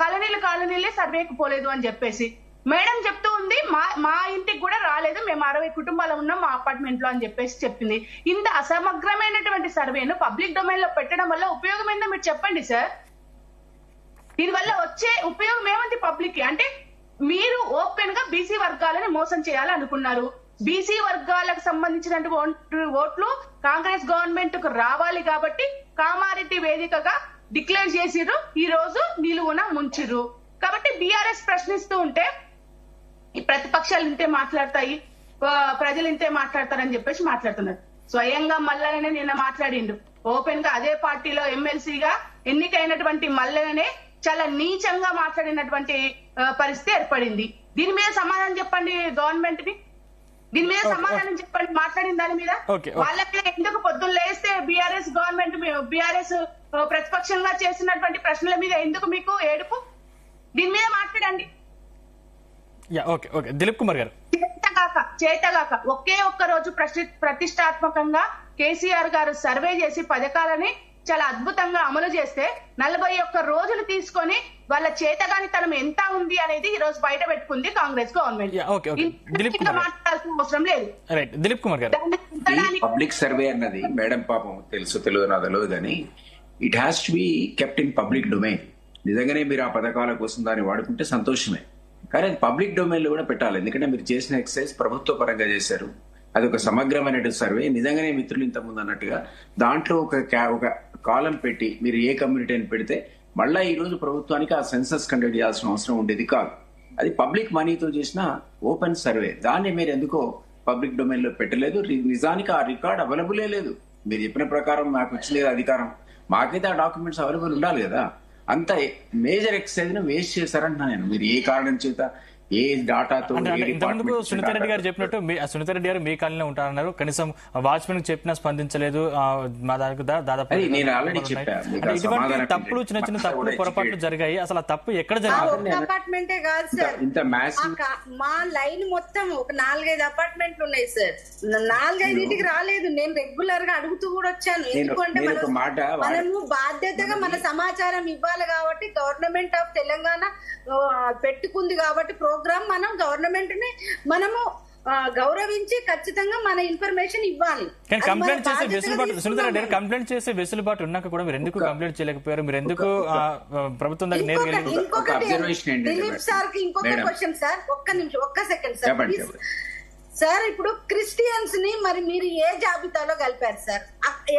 కాలనీలే సర్వేకి పోలేదు అని చెప్పేసి. మేడం చెప్తూ ఉంది మా ఇంటికి కూడా రాలేదు, మేము 60 కుటుంబాలు ఉన్నాం మా అపార్ట్మెంట్ లో అని చెప్పేసి చెప్పింది. ఇంత అసమగ్రమైనటువంటి సర్వేను పబ్లిక్ డొమైన్ లో పెట్టడం వల్ల ఉపయోగం ఏందో మీరు చెప్పండి సార్. దీనివల్ల వచ్చే ఉపయోగం ఏముంది పబ్లిక్ కి? అంటే మీరు ఓపెన్ గా బీసీ వర్గాలను మోసం చేయాలనుకున్నారు. బీసీ వర్గాలకు సంబంధించినటువంటి ఓట్లు కాంగ్రెస్ గవర్నమెంట్ కు రావాలి కాబట్టి కామారెడ్డి వేదికగా డిక్లేర్ చేసిర్రు, ఈ రోజు నిలువున ముంచిర్రు. కాబట్టి బీఆర్ఎస్ ప్రశ్నిస్తూ ఉంటే ఈ ప్రతిపక్షాలు ఇంతే మాట్లాడతాయి, ప్రజలు ఇంతే మాట్లాడతారని చెప్పేసి మాట్లాడుతున్నారు. స్వయంగా మల్లనే నిన్న మాట్లాడిండు ఓపెన్ గా, అదే పార్టీలో ఎమ్మెల్సీగా ఎన్నికైనటువంటి మల్లనే చాలా నీచంగా మాట్లాడినటువంటి పరిస్థితి ఏర్పడింది. దీని మీద సమాధానం చెప్పండి గవర్నమెంట్ ని, దీని మీద సమాధానం చెప్పండి. మాట్లాడిన దాని మీద వాళ్ళకి ఎందుకు పొద్దున్న లేస్తే బీఆర్ఎస్ గవర్నమెంట్ బీఆర్ఎస్ ప్రతిపక్షంగా చేస్తున్నటువంటి ప్రశ్నల మీద ఎందుకు మీకు ఏడుపు? దీని మీద మాట్లాడండి. దిలీప్ కుమార్ గారు, చేతగాక ఒకే ఒక్క రోజు ప్రతిష్టాత్మకంగా కేసీఆర్ గారు సర్వే చేసి పథకాలని చాలా అద్భుతంగా అమలు చేస్తే 41 రోజులు తీసుకొని వాళ్ళ చేతగానితనం ఎంత ఉంది అనేది ఈ రోజు బయట పెట్టుకుంది కాంగ్రెస్ గవర్నమెంట్. మాట్లాడాల్సిన అవసరం లేదు. దిలీప్ కుమార్ గారు, పబ్లిక్ సర్వే అన్నది మేడం పాపం తెలుసు తెలియదు నా తెలియదు కానీ it has to be kept in public domain. నిజంగానే మీరు ఆ పథకాల కోసం దాన్ని వాడుకుంటే సంతోషమే, కానీ అది పబ్లిక్ డొమైన్ లో కూడా పెట్టాలి. ఎందుకంటే మీరు చేసిన ఎక్సర్సైజ్ ప్రభుత్వ పరంగా చేశారు, అది ఒక సమగ్రమైన సర్వే. నిజంగానే మిత్రులు ఇంతకుముందు అన్నట్టుగా దాంట్లో ఒక కాలం పెట్టి మీరు ఏ కమ్యూనిటీ అని పెడితే మళ్ళా ఈ రోజు ప్రభుత్వానికి ఆ సెన్సస్ కండక్ట్ చేయాల్సిన అవసరం ఉండేది కాదు. అది పబ్లిక్ మనీతో చేసిన ఓపెన్ సర్వే, దాన్ని మీరు ఎందుకో పబ్లిక్ డొమైన్ లో పెట్టలేదు. నిజానికి ఆ రికార్డ్ అవైలబులే లేదు. మీరు చెప్పిన ప్రకారం మాకు వచ్చింది అధికారం, మాకైతే ఆ డాక్యుమెంట్స్ అవైలబుల్ ఉండాలి కదా. అంత మేజర్ ఎక్సర్సైజ్ ను వేస్ట్ చేశారంటున్నా నేను. మీరు ఏ కారణం చేత ఏ డాటాతో ఇంతకుముందు సునీతా రెడ్డి గారు చెప్పినట్టు సునీతా రెడ్డి గారు మీ కాలనీలో ఉంటారన్నారు, కనీసం వాచ్మెన్ చెప్పినా స్పందించలేదు. మా దాదాపు నేను ఆల్రెడీ చెప్పాను ఇటువంటి తప్పులు చిన్న చిన్న తప్పులు పొరపాట్లు జరిగాయి. అసలు ఆ తప్పు ఎక్కడ జరిగింది? అపార్ట్మెంటే కాదు సార్, ఇంత మ్యాసివ్ మా లైన్ మొత్తం ఒక 4-5 అపార్ట్మెంట్లు ఉన్నాయి సార్. 4-5 రాలేదు. నేను రెగ్యులర్ గా అడుగుతూ కూడా వచ్చాను. ఎందుకంటే మనము బాధ్యతగా మన సమాచారం ఇవ్వాలి కాబట్టి గవర్నమెంట్ ఆఫ్ తెలంగాణ పెట్టుకుంది కాబట్టి ప్రోగ్రామ్ మనం గవర్నమెంట్ ని మనము గౌరవించి ఖచ్చితంగా మన ఇన్ఫర్మేషన్ ఇవ్వాలి. కానీ కంప్లైంట్ చేసే వెసులుబాటు సునీతా రెడ్డి గారు కంప్లైంట్ చేసే వెసులుబాటు ఉన్నాక కూడా మీరు ఎందుకు కంప్లైంట్ చేయలేకపోయారు? మీరు ఎందుకు ప్రభుత్వం దగ్గర దిలీప్ సార్ కి ఇంకొక క్వశ్చన్ సార్, ఒక్క సెకండ్ సార్. సార్ ఇప్పుడు క్రిస్టియన్స్ ని మరి మీరు ఏ జాబితాలో కలిపారు సార్?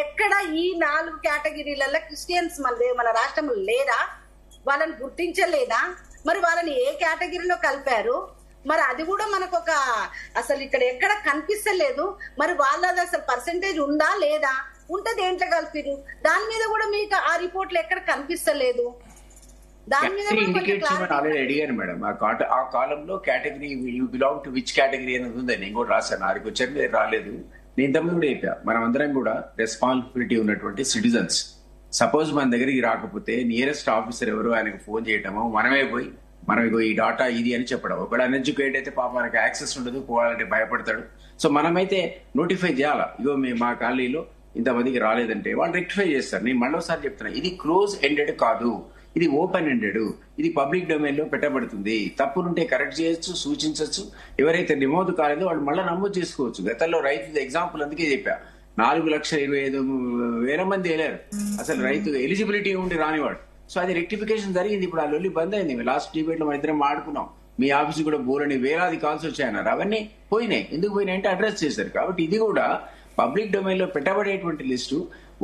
ఎక్కడ ఈ 4 కేటగిరీలలో క్రిస్టియన్స్ మన రాష్ట్రంలో లేరా? వాళ్ళని గుర్తించలేదా? మరి వాళ్ళని ఏ కేటగిరీలో కలిపారు? మరి అది కూడా మనకు అసలు ఇక్కడ ఎక్కడ కనిపిస్తలేదు. మరి వాళ్ళది అసలు పర్సెంటేజ్ ఉందా లేదా? ఉంటే దేంట్లో కలిపిరు? దాని మీద కూడా మీకు ఆ రిపోర్ట్లు ఎక్కడ కనిపిస్తలేదు. దాని మీద అడిగాను మేడం. ఆ కాలంలో category you belong to which category అనేది ఉంది, నేను కూడా రాశాను. ఆడికి వచ్చారు, మీరు రాలేదు. నేను ఇంతకుముందు కూడా చెప్పా, మనం అందరం కూడా రెస్పాన్సిబిలిటీ ఉన్నటువంటి సిటిజన్స్. సపోజ్ మన దగ్గరికి రాకపోతే నియరెస్ట్ ఆఫీసర్ ఎవరు ఆయనకు ఫోన్ చేయటమో, మనమే పోయి ఈ డాటా ఇది అని చెప్పడం. ఒకవేళ అన్ఎడ్యుకేట్ అయితే పాప మనకి యాక్సెస్ ఉండదు, పోవాలంటే భయపడతాడు. సో మనమైతే నోటిఫై చేయాలా, ఇగో మా కాలనీలో ఇంతమందికి రాలేదంటే వాళ్ళు రెక్టిఫై చేస్తారు. నేను మళ్ళీసారి చెప్తున్నా, ఇది క్లోజ్ ఎండెడ్ కాదు, ఇది ఓపెన్ ఎండెడ్. ఇది పబ్లిక్ డొమైన్ లో పెట్టబడుతుంది. తప్పులుంటే కరెక్ట్ చేయొచ్చు, సూచించవచ్చు. ఎవరైతే నమోదు కాలేదో వాళ్ళు మళ్ళీ నమోదు చేసుకోవచ్చు. గతంలో రైతు ఎగ్జాంపుల్ అందుకే చెప్పా, 4,25,000 మంది వెళ్ళారు అసలు రైతు ఎలిజిబిలిటీ ఉండి రానివాడు. సో అది రెక్టిఫికేషన్ జరిగింది. ఇప్పుడు ఆ లొల్లి బంద్ అయింది. లాస్ట్ డిబేట్ లో మన ఇద్దరం ఆడుకున్నాం. మీ ఆఫీస్ కూడా బోలని వేలాది కాల్స్ వచ్చాయన్నారు. అవన్నీ పోయినాయి. ఎందుకు పోయినాయి అంటే అడ్రస్ చేశారు. కాబట్టి ఇది కూడా పబ్లిక్ డొమైన్ లో పెట్టబడేటువంటి లిస్టు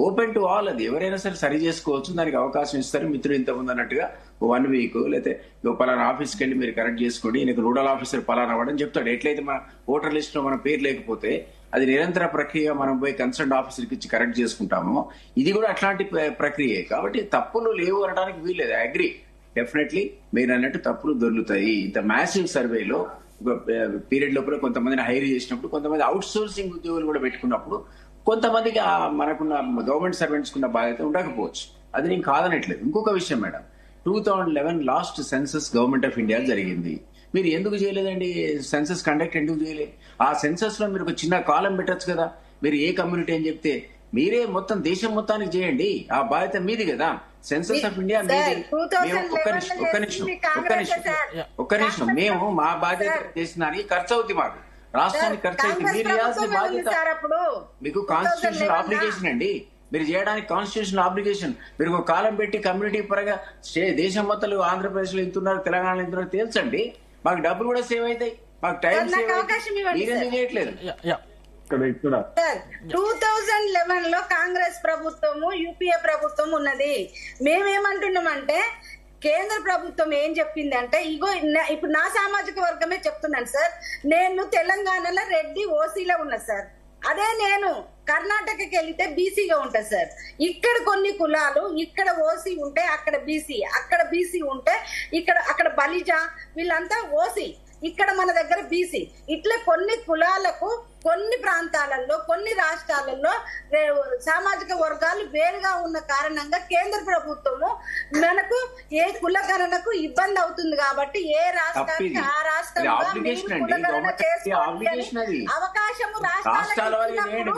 ఓపెన్ టు ఆల్. అది ఎవరైనా సరే సరి చేసుకోవచ్చు, దానికి అవకాశం ఇస్తారు. మిత్రుడు ఇంతకుముందు అన్నట్టుగా 1 వీక్ లేకపోతే పలానా ఆఫీస్కి వెళ్ళి మీరు కరెక్ట్ చేసుకోండి, ఈయనకు రూరల్ ఆఫీసర్ పలానా అవ్వడం చెప్తాడు. ఎట్లయితే మన ఓటర్ లిస్ట్ లో మన పేరు లేకపోతే అది నిరంతర ప్రక్రియ, మనం పోయి కన్సర్న్ ఆఫీసర్కి ఇచ్చి కరెక్ట్ చేసుకుంటామో ఇది కూడా అట్లాంటి ప్రక్రియే. కాబట్టి తప్పులు లేవు అనడానికి వీల్లేదు. ఐ అగ్రీ, డెఫినెట్లీ మీరు అన్నట్టు తప్పులు దొరుకుతాయి. ఇంత మ్యాసివ్ సర్వేలో ఒక పీరియడ్ లోపల కొంతమందిని హైర్ చేసినప్పుడు, కొంతమంది అవుట్ సోర్సింగ్ ఉద్యోగులు కూడా పెట్టుకున్నప్పుడు కొంతమందికి మనకున్న గవర్నమెంట్ సర్వెంట్స్ కున్న బాధ్యత ఉండకపోవచ్చు. అది నేను కాదనట్లేదు. ఇంకొక విషయం madam, 2011 last census government of India జరిగింది. మీరు ఎందుకు చేయలేదండి సెన్సస్ కండక్ట్? ఎందుకు చేయలేదు? ఆ సెన్సస్ లో మీరు ఒక చిన్న కాలం పెట్టచ్చు కదా. మీరు ఏ కమ్యూనిటీ అని చెప్తే మీరే మొత్తం దేశం మొత్తానికి చేయండి, ఆ బాధ్యత మీది కదా. సెన్సస్ ఆఫ్ ఇండియా మీది. ఒక్క నిమిషం మేము మా బాధ్యత చేసిన దానికి ఖర్చు అవుతుంది, మాకు రాష్ట్రానికి ఖర్చు అవుతుంది. మీరు చేయాల్సిన బాధ్యత మీకు కాన్స్టిట్యూషనల్ ఆబ్లిగేషన్ అండి. మీరు చేయడానికి కాన్స్టిట్యూషనల్ ఆబ్లిగేషన్. మీరు ఒక కాలం పెట్టి కమ్యూనిటీ పరంగా దేశం మొత్తం ఆంధ్రప్రదేశ్ లో ఇంతున్నారు, తెలంగాణలో ఇంతున్నారు తెలుసండి. మాకు డబ్బులు కూడా సేవ్ అవుతాయి, మాకు టైం సేవ్ అవుతాయి. మీరెందుకు చేయట్లేదు? 2011 లో కాంగ్రెస్ ప్రభుత్వము యూపీఏ ప్రభుత్వం ఉన్నది. మేమేమంటున్నామంటే కేంద్ర ప్రభుత్వం ఏం చెప్పిందంటే, ఇగో ఇప్పుడు నా సామాజిక వర్గమే చెప్తున్నాను సార్. నేను తెలంగాణలో రెడ్డి ఓసీలో ఉన్నా సార్. అదే నేను కర్ణాటకకి వెళ్తే బీసీగా ఉంటా సార్. ఇక్కడ కొన్ని కులాలు, ఇక్కడ ఓసీ ఉంటే అక్కడ బీసీ, అక్కడ బీసీ ఉంటే అక్కడ బలిజా, వీళ్ళంతా ఓసీ, ఇక్కడ మన దగ్గర బీసీ. ఇట్లా కొన్ని కులాలకు కొన్ని ప్రాంతాలలో కొన్ని రాష్ట్రాలలో సామాజిక వర్గాలు వేరుగా ఉన్న కారణంగా కేంద్ర ప్రభుత్వము మనకు ఏ కుల గణనకు ఇబ్బంది అవుతుంది కాబట్టి ఏ రాష్ట్రానికి ఆ రాష్ట్రంలో అవకాశము రాష్ట్రాలకు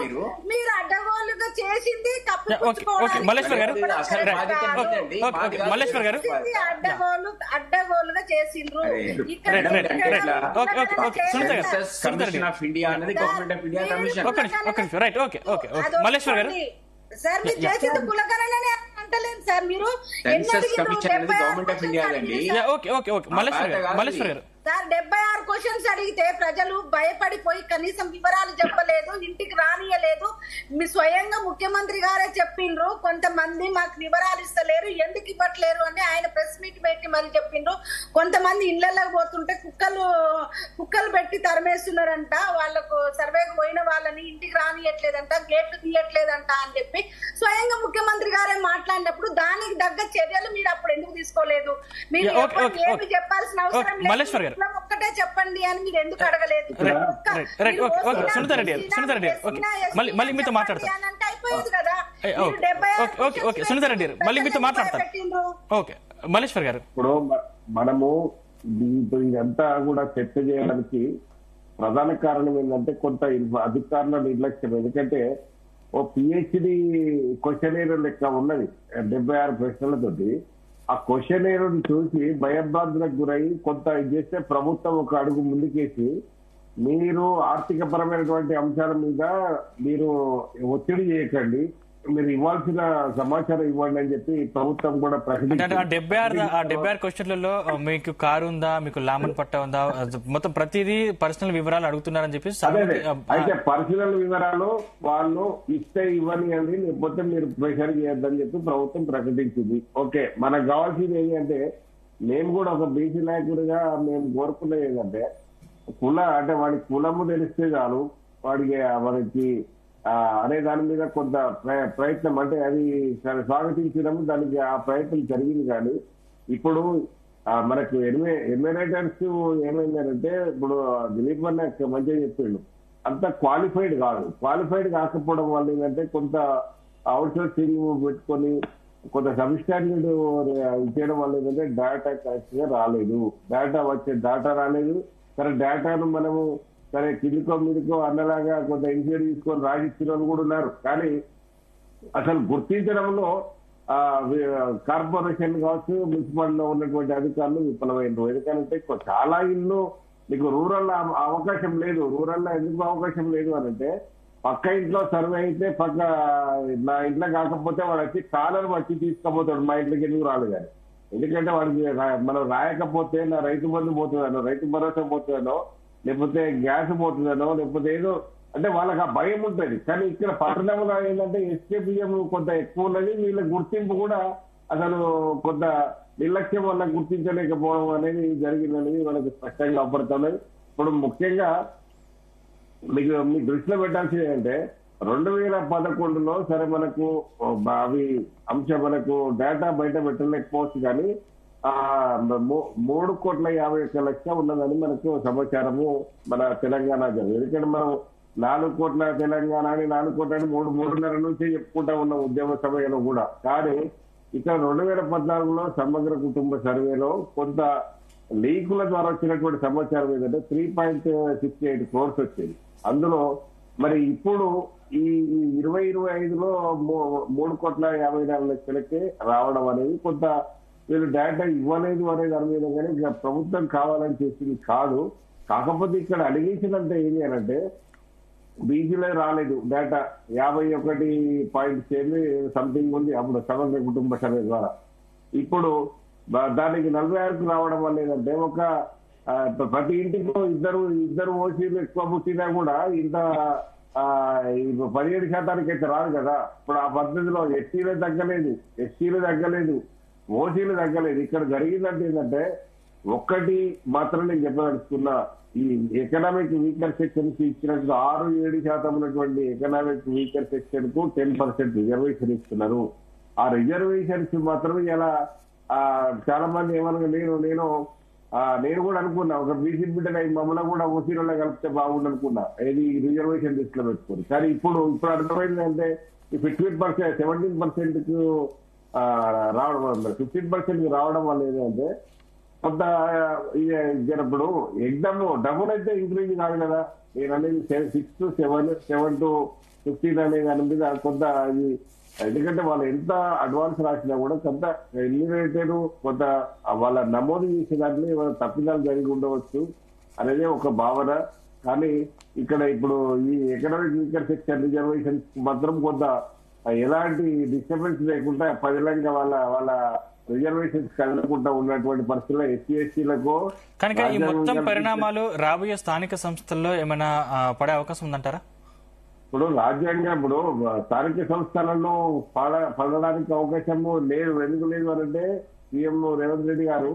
మీరు అడ్డగోలుగా చేసింది అడ్డగోలుగా చేసిండ్రు. మల్లేశ్వర్ గారు సార్ మీరు చేసేది కులగణనే అంటలేదు సార్. మీరు మల్లేశ్వర్ గారు సార్ 76 క్వశ్చన్స్ అడిగితే ప్రజలు భయపడిపోయి కనీసం వివరాలు చెప్పలేదు, ఇంటికి రానియలేదు. మీ స్వయంగా ముఖ్యమంత్రి గారే చెప్పిండ్రు, కొంతమంది మాకు వివరాలు ఇస్తలేరు, ఎందుకు ఇవ్వట్లేరు అని ఆయన ప్రెస్ మీట్ పెట్టి మరి చెప్పిండ్రు. కొంతమంది ఇళ్లలోకి పోతుంటే కుక్కలు పెట్టి తరిమేస్తున్నారంట, వాళ్ళకు సర్వేకు పోయిన వాళ్ళని ఇంటికి రానియట్లేదంట, గేట్లు తీయట్లేదంట అని చెప్పి స్వయంగా ముఖ్యమంత్రి గారే మాట్లాడినప్పుడు దానికి తగ్గ చర్యలు మీరు అప్పుడు ఎందుకు తీసుకోలేదు? మీరు ఏమి చెప్పాల్సిన అవసరం లేదు, ఒక్కటే చెప్పండి అని మీరు ఎందుకు అడగలేదు? సునీతారెడ్డి మళ్ళీ మీతో మాట్లాడతారు. అయిపోయేది కదా. సునీతారెడ్డి మళ్ళీ మీతో మాట్లాడతారు. ఓకే మల్లేశ్వర్ గారు, ఇప్పుడు మనము ఇదంతా కూడా చర్చ చేయడానికి ప్రధాన కారణం ఏంటంటే కొంత అధికారుల నిర్లక్ష్యం. ఎందుకంటే ఓ పిహెచ్డి క్వశ్చనేర్ లెక్క ఉన్నది 76 ప్రశ్నలతోటి. ఆ క్వశ్చనేర్ చూసి భయభ్రాంతులకు గురై కొంత ఇది చేస్తే ప్రభుత్వం ఒక అడుగు ముందుకేసి మీరు ఆర్థిక పరమైనటువంటి అంశాల మీద మీరు ఒత్తిడి చేయకండి, మీరు ఇవ్వాల్సిన సమాచారం ఇవ్వండి అని చెప్పి ప్రభుత్వం కూడా ప్రకటించింది. 76 క్వశ్చన్లలో మీకు కారు ఉందా, మీకు లామన్ పట్టా ఉందా, మొత్తం ప్రతిదీ పర్సనల్ వివరాలు అడుగుతున్నారని చెప్పి. అయితే పర్సనల్ వివరాలు వాళ్ళు ఇస్తే ఇవ్వని అని, లేకపోతే మీరు ప్రెషర్ చేయొద్దని చెప్పి ప్రభుత్వం ప్రకటించింది. ఓకే, మనకు కావాల్సింది ఏంటంటే, మేము కూడా ఒక బీసీ నాయకుడిగా మేము కోరుకున్నది ఏంటంటే, అంటే వాడి కులము తెలిస్తే చాలు, వాడికి అనే దాని మీద కొంత ప్రయత్నం, అంటే అది స్వాగతించడం, దానికి ఆ ప్రయత్నం జరిగింది. కానీ ఇప్పుడు మనకు ఎమ్మెరేటర్స్ ఏమైందంటే, ఇప్పుడు దిలీప్ అన్న మంచిగా చెప్పిండు, అంత క్వాలిఫైడ్ కాదు. క్వాలిఫైడ్ కాకపోవడం వల్ల ఏంటంటే కొంత అవుట్ సోర్సింగ్ పెట్టుకొని కొంత సబ్స్టాండర్డ్ చేయడం వల్ల ఏంటంటే డేటా కరెక్ట్ గా రాలేదు, డేటా రాలేదు. సరే డేటాను మనము సరే కిందికో మీదికో అన్నలాగా కొంత ఇన్సూరెన్స్ తీసుకొని రాజిస్తున్న వాళ్ళు కూడా ఉన్నారు. కానీ అసలు గుర్తించడంలో కార్పొరేషన్ కావచ్చు, మున్సిపల్ లో ఉన్నటువంటి అధికారులు విఫలమైనరు. ఎందుకంటే చాలా ఇల్లు మీకు రూరల్ అవకాశం లేదు. రూరల్ ఎందుకు అవకాశం లేదు అని అంటే, పక్క ఇంట్లో సర్వే అయితే నా ఇంట్లో కాకపోతే వాడు వచ్చి కాలను వచ్చి తీసుకుపోతాడు, మా ఇంట్లోకి ఎందుకు రాదు. కానీ ఎందుకంటే వాడికి మనం రాయకపోతే నా రైతు బంధు పోతుందనో, రైతు భరోసా పోతుందనో, లేకపోతే గ్యాస్ పోతుందనో, లేకపోతే ఏదో అంటే వాళ్ళకి ఆ భయం ఉంటుంది. కానీ ఇక్కడ పట్టణంలో ఏంటంటే ఎస్కేపిఎం కొంత ఎక్కువ ఉన్నది, వీళ్ళ గుర్తింపు కూడా అసలు కొంత నిర్లక్ష్యం వల్ల గుర్తించలేకపోవడం అనేది జరిగిందనేది మనకు స్పష్టంగా అవపడుతున్నది. ఇప్పుడు ముఖ్యంగా మీ దృష్టిలో పెట్టాల్సింది ఏంటంటే 2011లో సరే మనకు అవి మనకు డేటా బయట పెట్టలేకపోవచ్చు, కానీ 3,51,00,000 ఉన్నదని మనకు సమాచారము మన తెలంగాణ జరిగింది. ఎందుకంటే మనం 4 కోట్ల తెలంగాణ అని 4 కోట్లని 3.5 నుంచి చెప్పుకుంటా ఉన్న ఉద్యమ సమయంలో కూడా. కానీ ఇక్కడ 2014లో సమగ్ర కుటుంబ సర్వేలో కొంత లీకుల ద్వారా వచ్చినటువంటి సమాచారం ఏంటంటే 3.68 crores వచ్చింది. అందులో మరి ఇప్పుడు ఈ 2025లో 3,54,00,000 రావడం అనేది కొంత వీళ్ళు డేటా ఇవ్వలేదు అనేది దాని మీద, కానీ ఇక ప్రభుత్వం కావాలని చేసింది కాదు. కాకపోతే ఇక్కడ అలిగేషన్ ఏంటి అంటే బీజీలో రాలేదు డేటా, 51.7 సంథింగ్ ఉంది అప్పుడు సమగ్ర కుటుంబ సర్వే ద్వారా. ఇప్పుడు దానికి 46కు రావడం వల్ల ఏంటంటే ఒక ప్రతి ఇంటికి ఇద్దరు ఓసీలు ఎక్కువ పుట్టినా కూడా ఇంత 17% అయితే రాదు కదా. ఇప్పుడు ఆ పద్ధతిలో ఎస్సీలు తగ్గలేదు, ఓసీలు తగ్గలేదు. ఇక్కడ జరిగిందంటే ఏంటంటే ఒక్కటి మాత్రం నేను చెప్పదలుచుకున్నా, ఈ ఎకనామిక్ వీకర్ సెక్షన్ కి ఇచ్చినట్టు 6-7% ఉన్నటువంటి ఎకనామిక్ వీకర్ సెక్షన్ కు 10% రిజర్వేషన్ ఇస్తున్నారు. ఆ రిజర్వేషన్స్ మాత్రమే ఇలా చాలా మంది ఏమనగా నేను కూడా అనుకున్నా ఒక బీసీ బిడ్డగా మమ్మల్ని కూడా ఓసీలలో కలిపితే బాగుండు అనుకున్నా, ఏది రిజర్వేషన్ దృష్టిలో పెట్టుకోండి. కానీ ఇప్పుడు అర్థమైంది అంటే 15%, 17% కు రావడం వల్ల 15% రావడం వల్ల ఏంటంటే కొంత ఇప్పుడు ఎగ్జామ్ డబుల్ అయితే ఇంక్రీజ్ కాదు కదా. నేను అనేది 6 to 7 to 15 అనేది దాని మీద కొంత అది, ఎందుకంటే వాళ్ళు ఎంత అడ్వాన్స్ రాసినా కూడా కొంత ఎలిమినేటెడ్ కొంత వాళ్ళ నమోదు చేసే దాంట్లో తప్పిదాలు జరిగి ఉండవచ్చు అనేది ఒక భావన. కానీ ఇక్కడ ఇప్పుడు ఈ ఎకనామిక్ వీకర్ సెక్షన్ రిజర్వేషన్ మాత్రం కొంత ఎలాంటి డిస్టర్బెన్స్ లేకుండా పదిలంగా వాళ్ళ రిజర్వేషన్స్ కదలకుండా ఉన్నటువంటి పరిస్థితుల్లో ఎస్సీ ఎస్టీలకు. కనుక ఈ మొత్తం పరిణామాలు రాబోయే స్థానిక సంస్థల్లో ఏమైనా పడే అవకాశం ఉందంటారా? ఇప్పుడు రాజ్యాంగం ఇప్పుడు స్థానిక సంస్థలలో పడడానికి అవకాశము లేదు. ఎందుకు లేదు అనంటే సీఎం రేవంత్ రెడ్డి గారు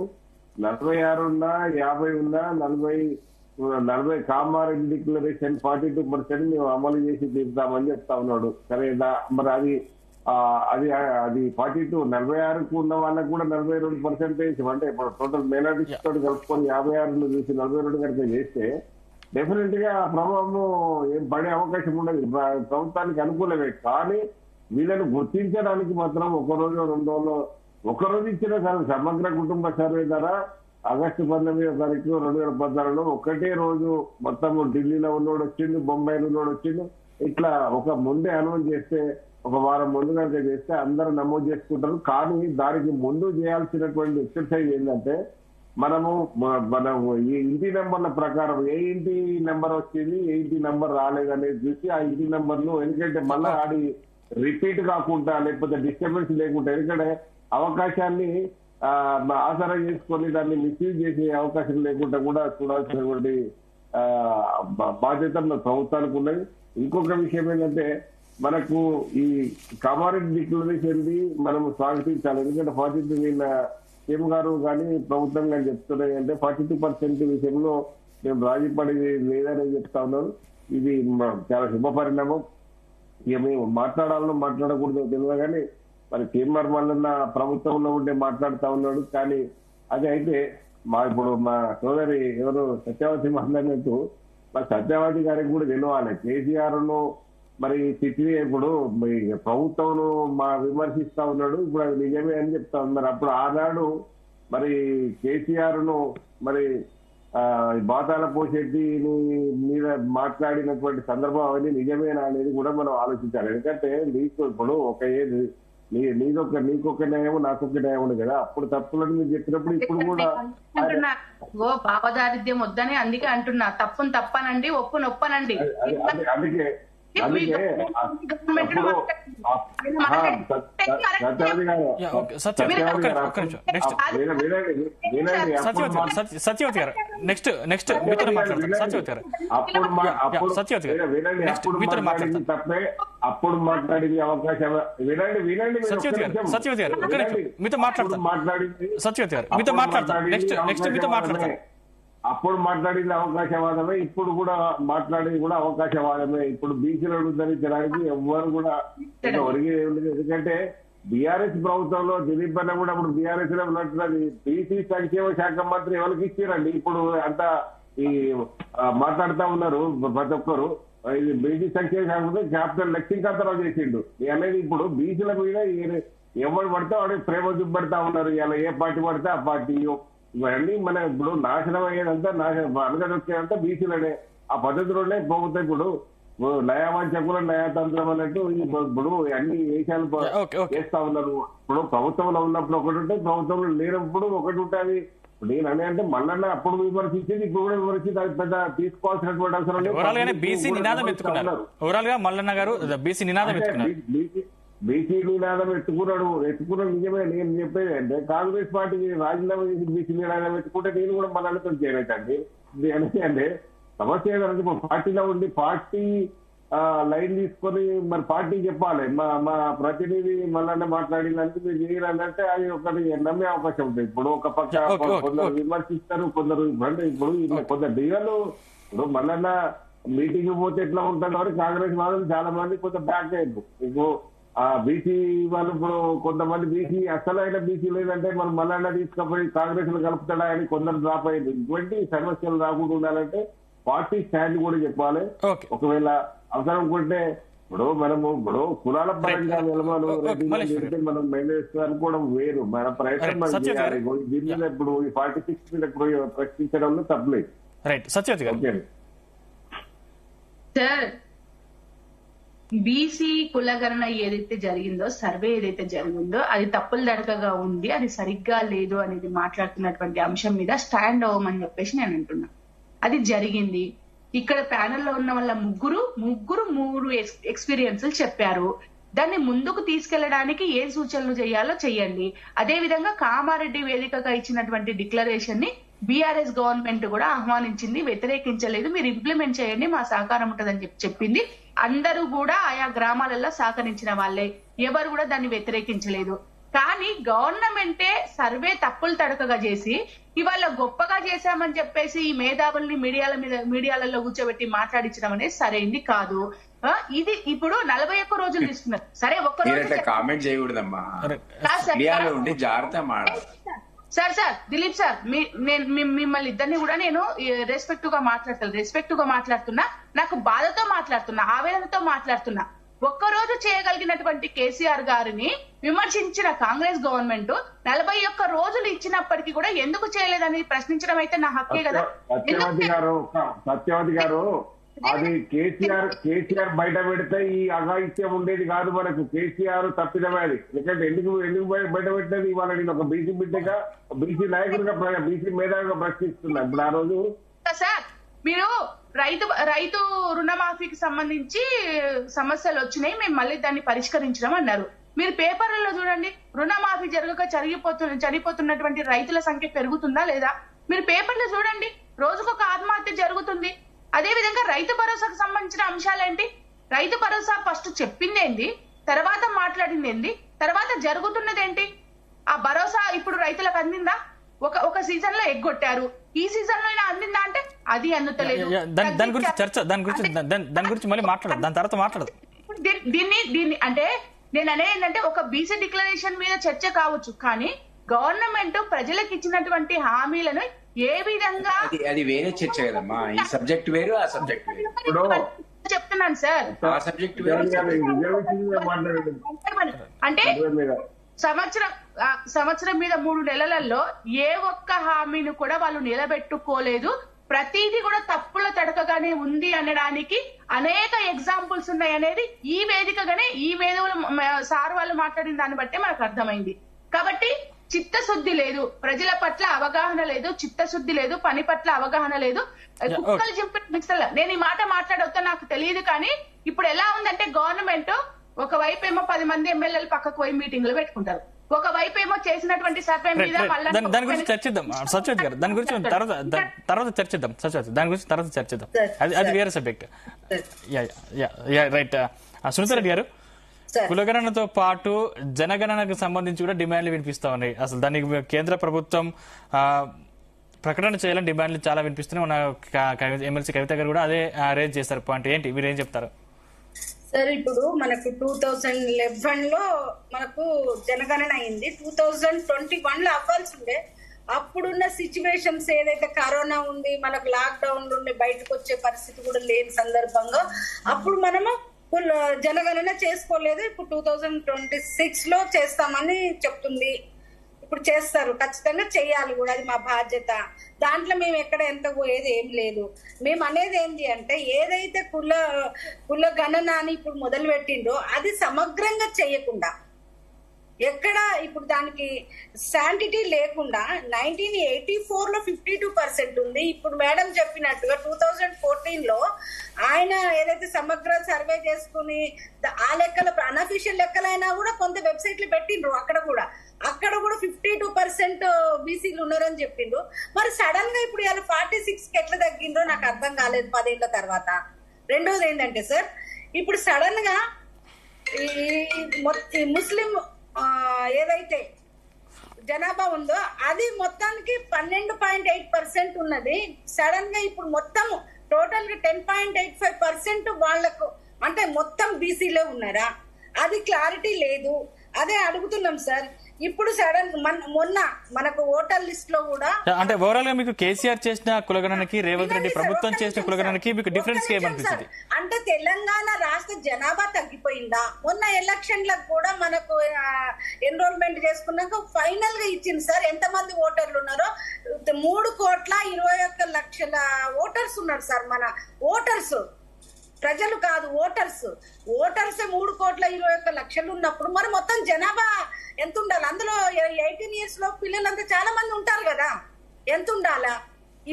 46 ఉన్నా 50 ఉన్నా 40 కామారెడ్డి డిక్లరేషన్ 42% మేము అమలు చేసి తీరుతామని చెప్తా ఉన్నాడు. సరే మరి అది 42 46కు ఉన్న వాళ్ళకు కూడా 42% అంటే ఇప్పుడు టోటల్ మైనారిటీస్ తోటి కలుపుకొని 56 చూసి 42 కనుక చేస్తే డెఫినెట్ గా ప్రభావం ఏం పడే అవకాశం ఉండదు, ప్రభుత్వానికి అనుకూలమే. కానీ వీళ్ళని గుర్తించడానికి మాత్రం 1 రోజు 2 రోజులు 1 రోజు ఇచ్చిన కాదు. సమగ్ర కుటుంబ సర్వే ద్వారా ఆగస్టు 19వ తారీఖు 2014లో ఒకటే రోజు మొత్తం ఢిల్లీలో ఉన్నోడు వచ్చిండు, బొంబాయిలో ఉన్నోడు వచ్చిండు. ఇట్లా ఒక ముందే అనౌన్స్ చేస్తే, ఒక వారం ముందు కనుక చేస్తే అందరూ నమోదు చేసుకుంటారు. కానీ దానికి ముందు చేయాల్సినటువంటి ఎక్సర్సైజ్ ఏంటంటే మనము ఈ ఇంటి నెంబర్ల ప్రకారం ఏ ఇంటి నెంబర్ వచ్చింది, ఏ ఇంటి నెంబర్ రాలేదనేది చూసి ఆ ఇంటి నెంబర్ను, ఎందుకంటే మళ్ళీ ఆడి రిపీట్ కాకుండా లేకపోతే డిస్టర్బెన్స్ లేకుండా, ఎందుకంటే అవకాశాన్ని ఆసరా చేసుకొని దాన్ని మిస్యూజ్ చేసే అవకాశం లేకుండా కూడా చూడాల్సినటువంటి బాధ్యత ప్రభుత్వానికి ఉన్నది. ఇంకొక విషయం ఏంటంటే మనకు ఈ కామారెడ్డి డిక్లరేషన్ మనం స్వాగతించాలి. ఎందుకంటే 42 సీఎం గారు కానీ ప్రభుత్వం కానీ చెప్తున్నాయి అంటే 42% విషయంలో మేము రాజీపడి లేదని చెప్తా ఉన్నాను. ఇది చాలా శుభ పరిణామం. ఇక మేము మాట్లాడాలో మాట్లాడకూడదో తెలియదు, కానీ మరి కేఎంఆర్ మల్లన్న ప్రభుత్వంలో ఉండే మాట్లాడుతా ఉన్నాడు. కానీ అది అయితే ఇప్పుడు మా సోదరి ఎవరు సత్యవతి మాట్లాడినట్టు మరి సత్యవతి గారికి కూడా తెలియాలి. కేసీఆర్ ను మరి తిట్టి ఇప్పుడు ప్రభుత్వం విమర్శిస్తా ఉన్నాడు, ఇప్పుడు అది నిజమే అని చెప్తా ఉన్నారు. అప్పుడు ఆనాడు మరి కేసీఆర్ ను మరి బాతాల పోషెట్టి మీద మాట్లాడినటువంటి సందర్భం అవన్నీ నిజమేనా అనేది కూడా మనం ఆలోచించాలి. ఎందుకంటే నీకు ఇప్పుడు ఒక ఏది నీకొక న్యాయం నాకొక న్యాయం ఉంది కదా. అప్పుడు తప్పులని మీరు చెప్పినప్పుడు ఇప్పుడు కూడా భావదారిద్ర్యం వద్దని అందుకే అంటున్నా, తప్పును తప్పనండి, ఒప్పును ఒప్పనండి. అందుకే అందుకే అప్పుడు సత్యవతి గారు వినండి సత్యవతి గారు నెక్స్ట్ మీతో మాట్లాడతారు. సత్యవతి గారు సత్యవతి గారు నెక్స్ట్ మీతో మాట్లాడతారు. తప్పే అప్పుడు మాట్లాడింది అవకాశం వినండి సత్యవతి గారు మీతో మాట్లాడతారు. మాట్లాడింది సత్యవతి గారు మీతో మాట్లాడతారు. నెక్స్ట్ మీతో మాట్లాడతారు. అప్పుడు మాట్లాడింది అవకాశవాదమే, ఇప్పుడు కూడా మాట్లాడేది కూడా అవకాశవాదమే. ఇప్పుడు బీసీలను ధరించడానికి ఎవ్వరు కూడా ఒరిగి ఉండదు. ఎందుకంటే బీఆర్ఎస్ ప్రభుత్వంలో దిలీప్ అన్న కూడా ఇప్పుడు బీఆర్ఎస్ లో ఉన్నట్టున్నది. బీసీ సంక్షేమ శాఖ మంత్రి ఎవరికి ఇచ్చారండి? ఇప్పుడు అంతా ఈ మాట్లాడుతా ఉన్నారు ప్రతి ఒక్కరు. ఇది బీసీ సంక్షేమ శాఖ మంత్రి క్యాపిటల్ లక్ష్మీకాంతరావు చేసిండు. అనేది ఇప్పుడు బీసీల మీద ఎవరు పడితే వాడు ప్రేమ చూపెడతా ఉన్నారు. ఇలా ఏ పార్టీ పడితే ఆ పార్టీ. ఇవన్నీ మన ఇప్పుడు నాశనం అయ్యేదంతా అనగదొక్కేదంతా బీసీలనే. ఆ పద్ధతిలోనే పోతాయి. ఇప్పుడు నయావంచకుల నయాతంత్రం అన్నట్టు ఇప్పుడు అన్ని దేశాలు చేస్తా ఉన్నారు. ఇప్పుడు ప్రభుత్వంలో ఉన్నప్పుడు ఒకటి ఉంటే, ప్రభుత్వంలో లేనప్పుడు ఒకటి ఉంటుంది. నేను అంటే మల్లన్న అప్పుడు విమర్శించేది ఇప్పుడు కూడా విమర్శించి అది పెద్ద తీసుకోవాల్సినటువంటి అవసరం లేదు. ఓవరాల్ గానే బీసీ నినాదం ఎత్తుకున్నారు. ఓవరాల్ గా మల్లన్న గారు బీసీ నినాదం ఎత్తుకున్నారు. బీసీ నినాదం ఎత్తుకున్నాడు నిజమే. నేను చెప్పేది అంటే కాంగ్రెస్ పార్టీకి రాజీనామా చేసి బీసీ నినాదం ఎత్తుకుంటే నేను కూడా మల్లన్నతో చేయలేదండి. అంటే సమస్య ఏదంటే ఇప్పుడు పార్టీలో ఉండి పార్టీ లైన్ తీసుకొని మరి పార్టీ చెప్పాలి. మా ప్రతినిధి మల్లన్న మాట్లాడినందుకు మీరు చేయాలంటే అది ఒకటి నమ్మే అవకాశం ఉంటుంది. ఇప్పుడు ఒక పక్క కొందరు విమర్శిస్తారు, కొందరు ఇప్పుడు కొందరు డిగలు ఇప్పుడు మల్లన్న మీటింగ్ పోతే ఎట్లా ఉంటాడు కాబట్టి కాంగ్రెస్ వాళ్ళు చాలా మంది కొంత బ్యాక్ అయ్యారు. ఇప్పుడు బీసీ వాళ్ళు ఇప్పుడు కొంతమంది బీసీ అసలైన బీసీ లేదంటే మనం మల్లన్న తీసుకపోయి కాంగ్రెస్ లో కలుపుతాడా అని కొందరు డ్రాప్ అయ్యింది. ఇటువంటి సమస్యలు రాకుండా ఉండాలంటే పార్టీ స్టాండ్ కూడా చెప్పాలి. ఒకవేళ అవసరం కొంటే ఇప్పుడు కులాల పరంగా నిలబడు మనం మెయింటైన్ అనుకోవడం వేరు. మన ప్రయత్నం మనం చేయాలి. దీని మీద ఇప్పుడు ఈ 46 మీద ప్రశ్నించడంలో తప్పలేదు. సార్, బీసీ కులగణన ఏదైతే జరిగిందో, సర్వే ఏదైతే జరిగిందో అది తప్పుల దడకగా ఉంది, అది సరిగ్గా లేదు అనేది మాట్లాడుతున్నటువంటి అంశం మీద స్టాండ్ అవ్వమని చెప్పేసి నేను అంటున్నా. అది జరిగింది. ఇక్కడ ప్యానెల్లో ఉన్న వాళ్ళ మూడు ఎక్స్పీరియన్స్లు చెప్పారు. దాన్ని ముందుకు తీసుకెళ్లడానికి ఏ సూచనలు చేయాలో చెయ్యండి. అదే విధంగా కామారెడ్డి వేదికగా ఇచ్చినటువంటి డిక్లరేషన్ ని బీఆర్ఎస్ గవర్నమెంట్ కూడా ఆహ్వానించింది, వ్యతిరేకించలేదు. మీరు ఇంప్లిమెంట్ చేయండి, మా సహకారం ఉంటుందని చెప్పింది. అందరూ కూడా ఆయా గ్రామాలలో సహకరించిన వాళ్ళే, ఎవరు కూడా దాన్ని వ్యతిరేకించలేదు. కానీ గవర్నమెంటే సర్వే తప్పులు తడకగా చేసి ఇవాళ గొప్పగా చేశామని చెప్పేసి ఈ మేధావుల్ని మీడియాలలో కూర్చోబెట్టి మాట్లాడించడం అనేది సరైంది కాదు. ఇది ఇప్పుడు 41 రోజులు తీసుకున్నారు. సరే, ఒక్క రోజు కామెంట్ చేయకూడదమ్మా. సార్ దిలీప్ సార్, నేను మిమ్మల్ని ఇద్దరిని కూడా నేను రెస్పెక్టివ్ గా మాట్లాడుతున్నా, నాకు బాధతో మాట్లాడుతున్నా, ఆవేదనతో మాట్లాడుతున్నా. ఒక్కరోజు చేయగలిగినటువంటి కేసీఆర్ గారిని విమర్శించిన కాంగ్రెస్ గవర్నమెంట్ 41 రోజులు ఇచ్చినప్పటికీ కూడా ఎందుకు చేయలేదని ప్రశ్నించడం అయితే నా హక్కే కదా. సత్యవతి గారు అది కేసీఆర్ బయట పెడితే ఈ అఘాయిత్యం ఉండేది కాదు. మనకు కేసీఆర్ తప్పిదమే అది. ఎందుకంటే ఎందుకు బయట పెట్టినది? ఇవాళ నేను ఒక బీసీ బిడ్డగా, బీసీ నాయకుడిగా, బీసీ మేధావిగా ప్రశ్నిస్తున్నా. ఇప్పుడు ఆ రోజు సార్ మీరు రైతు రుణమాఫీకి సంబంధించి సమస్యలు వచ్చినాయి, మేము మళ్ళీ దాన్ని పరిష్కరించడం అన్నారు. మీరు పేపర్లలో చూడండి, రుణమాఫీ జరగక చనిపోతున్నటువంటి రైతుల సంఖ్య పెరుగుతుందా లేదా? మీరు పేపర్లు చూడండి, రోజుకొక ఆత్మహత్య జరుగుతుంది. అదే విధంగా రైతు భరోసాకు సంబంధించిన అంశాలేంటి? రైతు భరోసా ఫస్ట్ చెప్పింది ఏంటి, తర్వాత మాట్లాడింది ఏంటి, తర్వాత జరుగుతున్నది ఏంటి? ఆ భరోసా ఇప్పుడు రైతులకు అందిందా? ఒక సీజన్ లో ఎగ్గొట్టారు, ఈ సీజన్ లో అయినా అందిందా అంటే అది అందుతలేదు. దాని గురించి మళ్ళీ మాట్లాడదు, దాని తర్వాత మాట్లాడదు. దీన్ని అంటే నేను అనేది ఏంటంటే, ఒక బీసీ డిక్లరేషన్ మీద చర్చ కావచ్చు, కానీ గవర్నమెంట్ ప్రజలకు ఇచ్చినటువంటి హామీలను ఏ విధంగా, అది వేరే చర్చ కదమ్మా. ఈ సబ్జెక్ట్ వేరు, ఆ సబ్జెక్ట్ వేరు. చెప్తున్నాను సార్. ఆ సబ్జెక్ట్ వేరు. అంటే సంవత్సరం మీద 3 నెలలలో ఏ ఒక్క హామీని కూడా వాళ్ళు నిలబెట్టుకోలేదు. ప్రతిదీ కూడా తప్పుల తడకగానే ఉంది అనడానికి అనేక ఎగ్జాంపుల్స్ ఉన్నాయి అనేది ఈ వేదికగానే, ఈ మేధావులు సార్ వాళ్ళు మాట్లాడిన దాన్ని బట్టే మనకు అర్థమైంది. కాబట్టి చిత్తశుద్ధి లేదు, ప్రజల పట్ల అవగాహన లేదు, చిత్తశుద్ధి లేదు, పని పట్ల అవగాహన లేదు. కుక్కలు చింపిన మిక్సర్ల నేను ఈ మాట మాట్లాడవుతా నాకు తెలియదు, కానీ ఇప్పుడు ఎలా ఉందంటే గవర్నమెంట్ ఒకవైపు ఏమో 10 మంది ఎమ్మెల్యేలు పక్కకు పోయి మీటింగ్లు పెట్టుకుంటారు, ఒకవైపు ఏమో చేసినటువంటి సర్వే మీద దాని గురించి చర్చిద్దాం సత్యవతి గారు, దాని గురించి తర్వాత చర్చిద్దాం సత్యవతి, దాని గురించి తర్వాత చర్చిద్దాం, అది వేరే సబ్జెక్ట్. రైట్. సునీత రెడ్డి గారు, కులగణనతో పాటు జనగణనకు సంబంధించి కూడా డిమాండ్లు వినిపిస్తా ఉన్నాయి. అసలు దానికి కేంద్ర ప్రభుత్వం ప్రకటన చేయాలని డిమాండ్లు చాలా వినిపిస్తున్నాయి. మన ఎమ్మెల్సీ కవిత గారు కూడా అదే రేజ్ చేస్తారు. పాయింట్ ఏంటి, మీరు ఏం చెప్తారు? సార్ ఇప్పుడు మనకు 2011 లో మనకు జనగణన అయింది, 2021 లో అవ్వాల్సి ఉండే. అప్పుడున్న సిచ్యువేషన్స్ ఏదైతే కరోనా ఉంది, మనకు లాక్డౌన్ ఉండి బయటకు వచ్చే పరిస్థితి కూడా లేని సందర్భంగా అప్పుడు మనము జనగణన చేసుకోలేదు. ఇప్పుడు 2026 లో చేస్తామని చెప్తుంది. ఇప్పుడు చేస్తారు, ఖచ్చితంగా చేయాలి కూడా, అది మా బాధ్యత. దాంట్లో మేము ఎక్కడ ఎంత పోయేది ఏం లేదు. మేము అనేది ఏంటి అంటే ఏదైతే కుల గణన అని ఇప్పుడు మొదలు పెట్టిందో అది సమగ్రంగా చేయకుండా, ఎక్కడ ఇప్పుడు దానికి శాంటిటీ లేకుండా 1984 లో 52% ఉంది. ఇప్పుడు మేడం చెప్పినట్టుగా 2014 లో ఆయన ఏదైతే సమగ్ర సర్వే చేసుకుని ఆ లెక్కల అనఫీషియల్ లెక్కలైనా కూడా కొంత వెబ్సైట్లు పెట్టిండ్రు, అక్కడ కూడా 52% బీసీలు ఉన్నారని చెప్పిండ్రు. మరి సడన్ గా ఇప్పుడు ఇలా 46 కి ఎట్లా తగ్గిండ్రో నాకు అర్థం కాలేదు 10 ఏళ్ల తర్వాత. రెండోది ఏంటంటే సార్, ఇప్పుడు సడన్ గా ఈ ముస్లిం ఏదైతే జనాభా ఉందో అది మొత్తానికి 12.8% ఉన్నది. సడన్ గా ఇప్పుడు మొత్తం టోటల్ గా 10.85% వాళ్లకు అంటే మొత్తం బీసీలో ఉన్నారా, అది క్లారిటీ లేదు. అదే అడుగుతున్నాం సార్. ఇప్పుడు సడన్ మొన్న మనకు ఓటర్ లిస్ట్ లో కూడా అంటే ఓవరాల్ గా మీకు కేసీఆర్ చేసిన కులగణనకి రేవంత్ రెడ్డి ప్రభుత్వం చేసిన కులగణనకి మీకు డిఫరెన్స్ ఏమనిపిస్తుంది? అంటే తెలంగాణ రాష్ట్ర జనాభా తగ్గిపోయిందా? మొన్న ఎలక్షన్లకు కూడా మనకు ఎన్రోల్మెంట్ చేసుకున్నాక ఫైనల్ గా ఇచ్చింది సార్. ఎంత మంది ఓటర్లు ఉన్నారో 3,21,00,000 ఓటర్స్ ఉన్నారు సార్. మన ఓటర్స్ ప్రజలు కాదు, ఓటర్స్ 3,21,00,000 ఉన్నప్పుడు మరి మొత్తం జనాభా ఎంత ఉండాలి? అందులో 18 years లో పిల్లలంతా చాలా మంది ఉంటారు కదా, ఎంత ఉండాలా?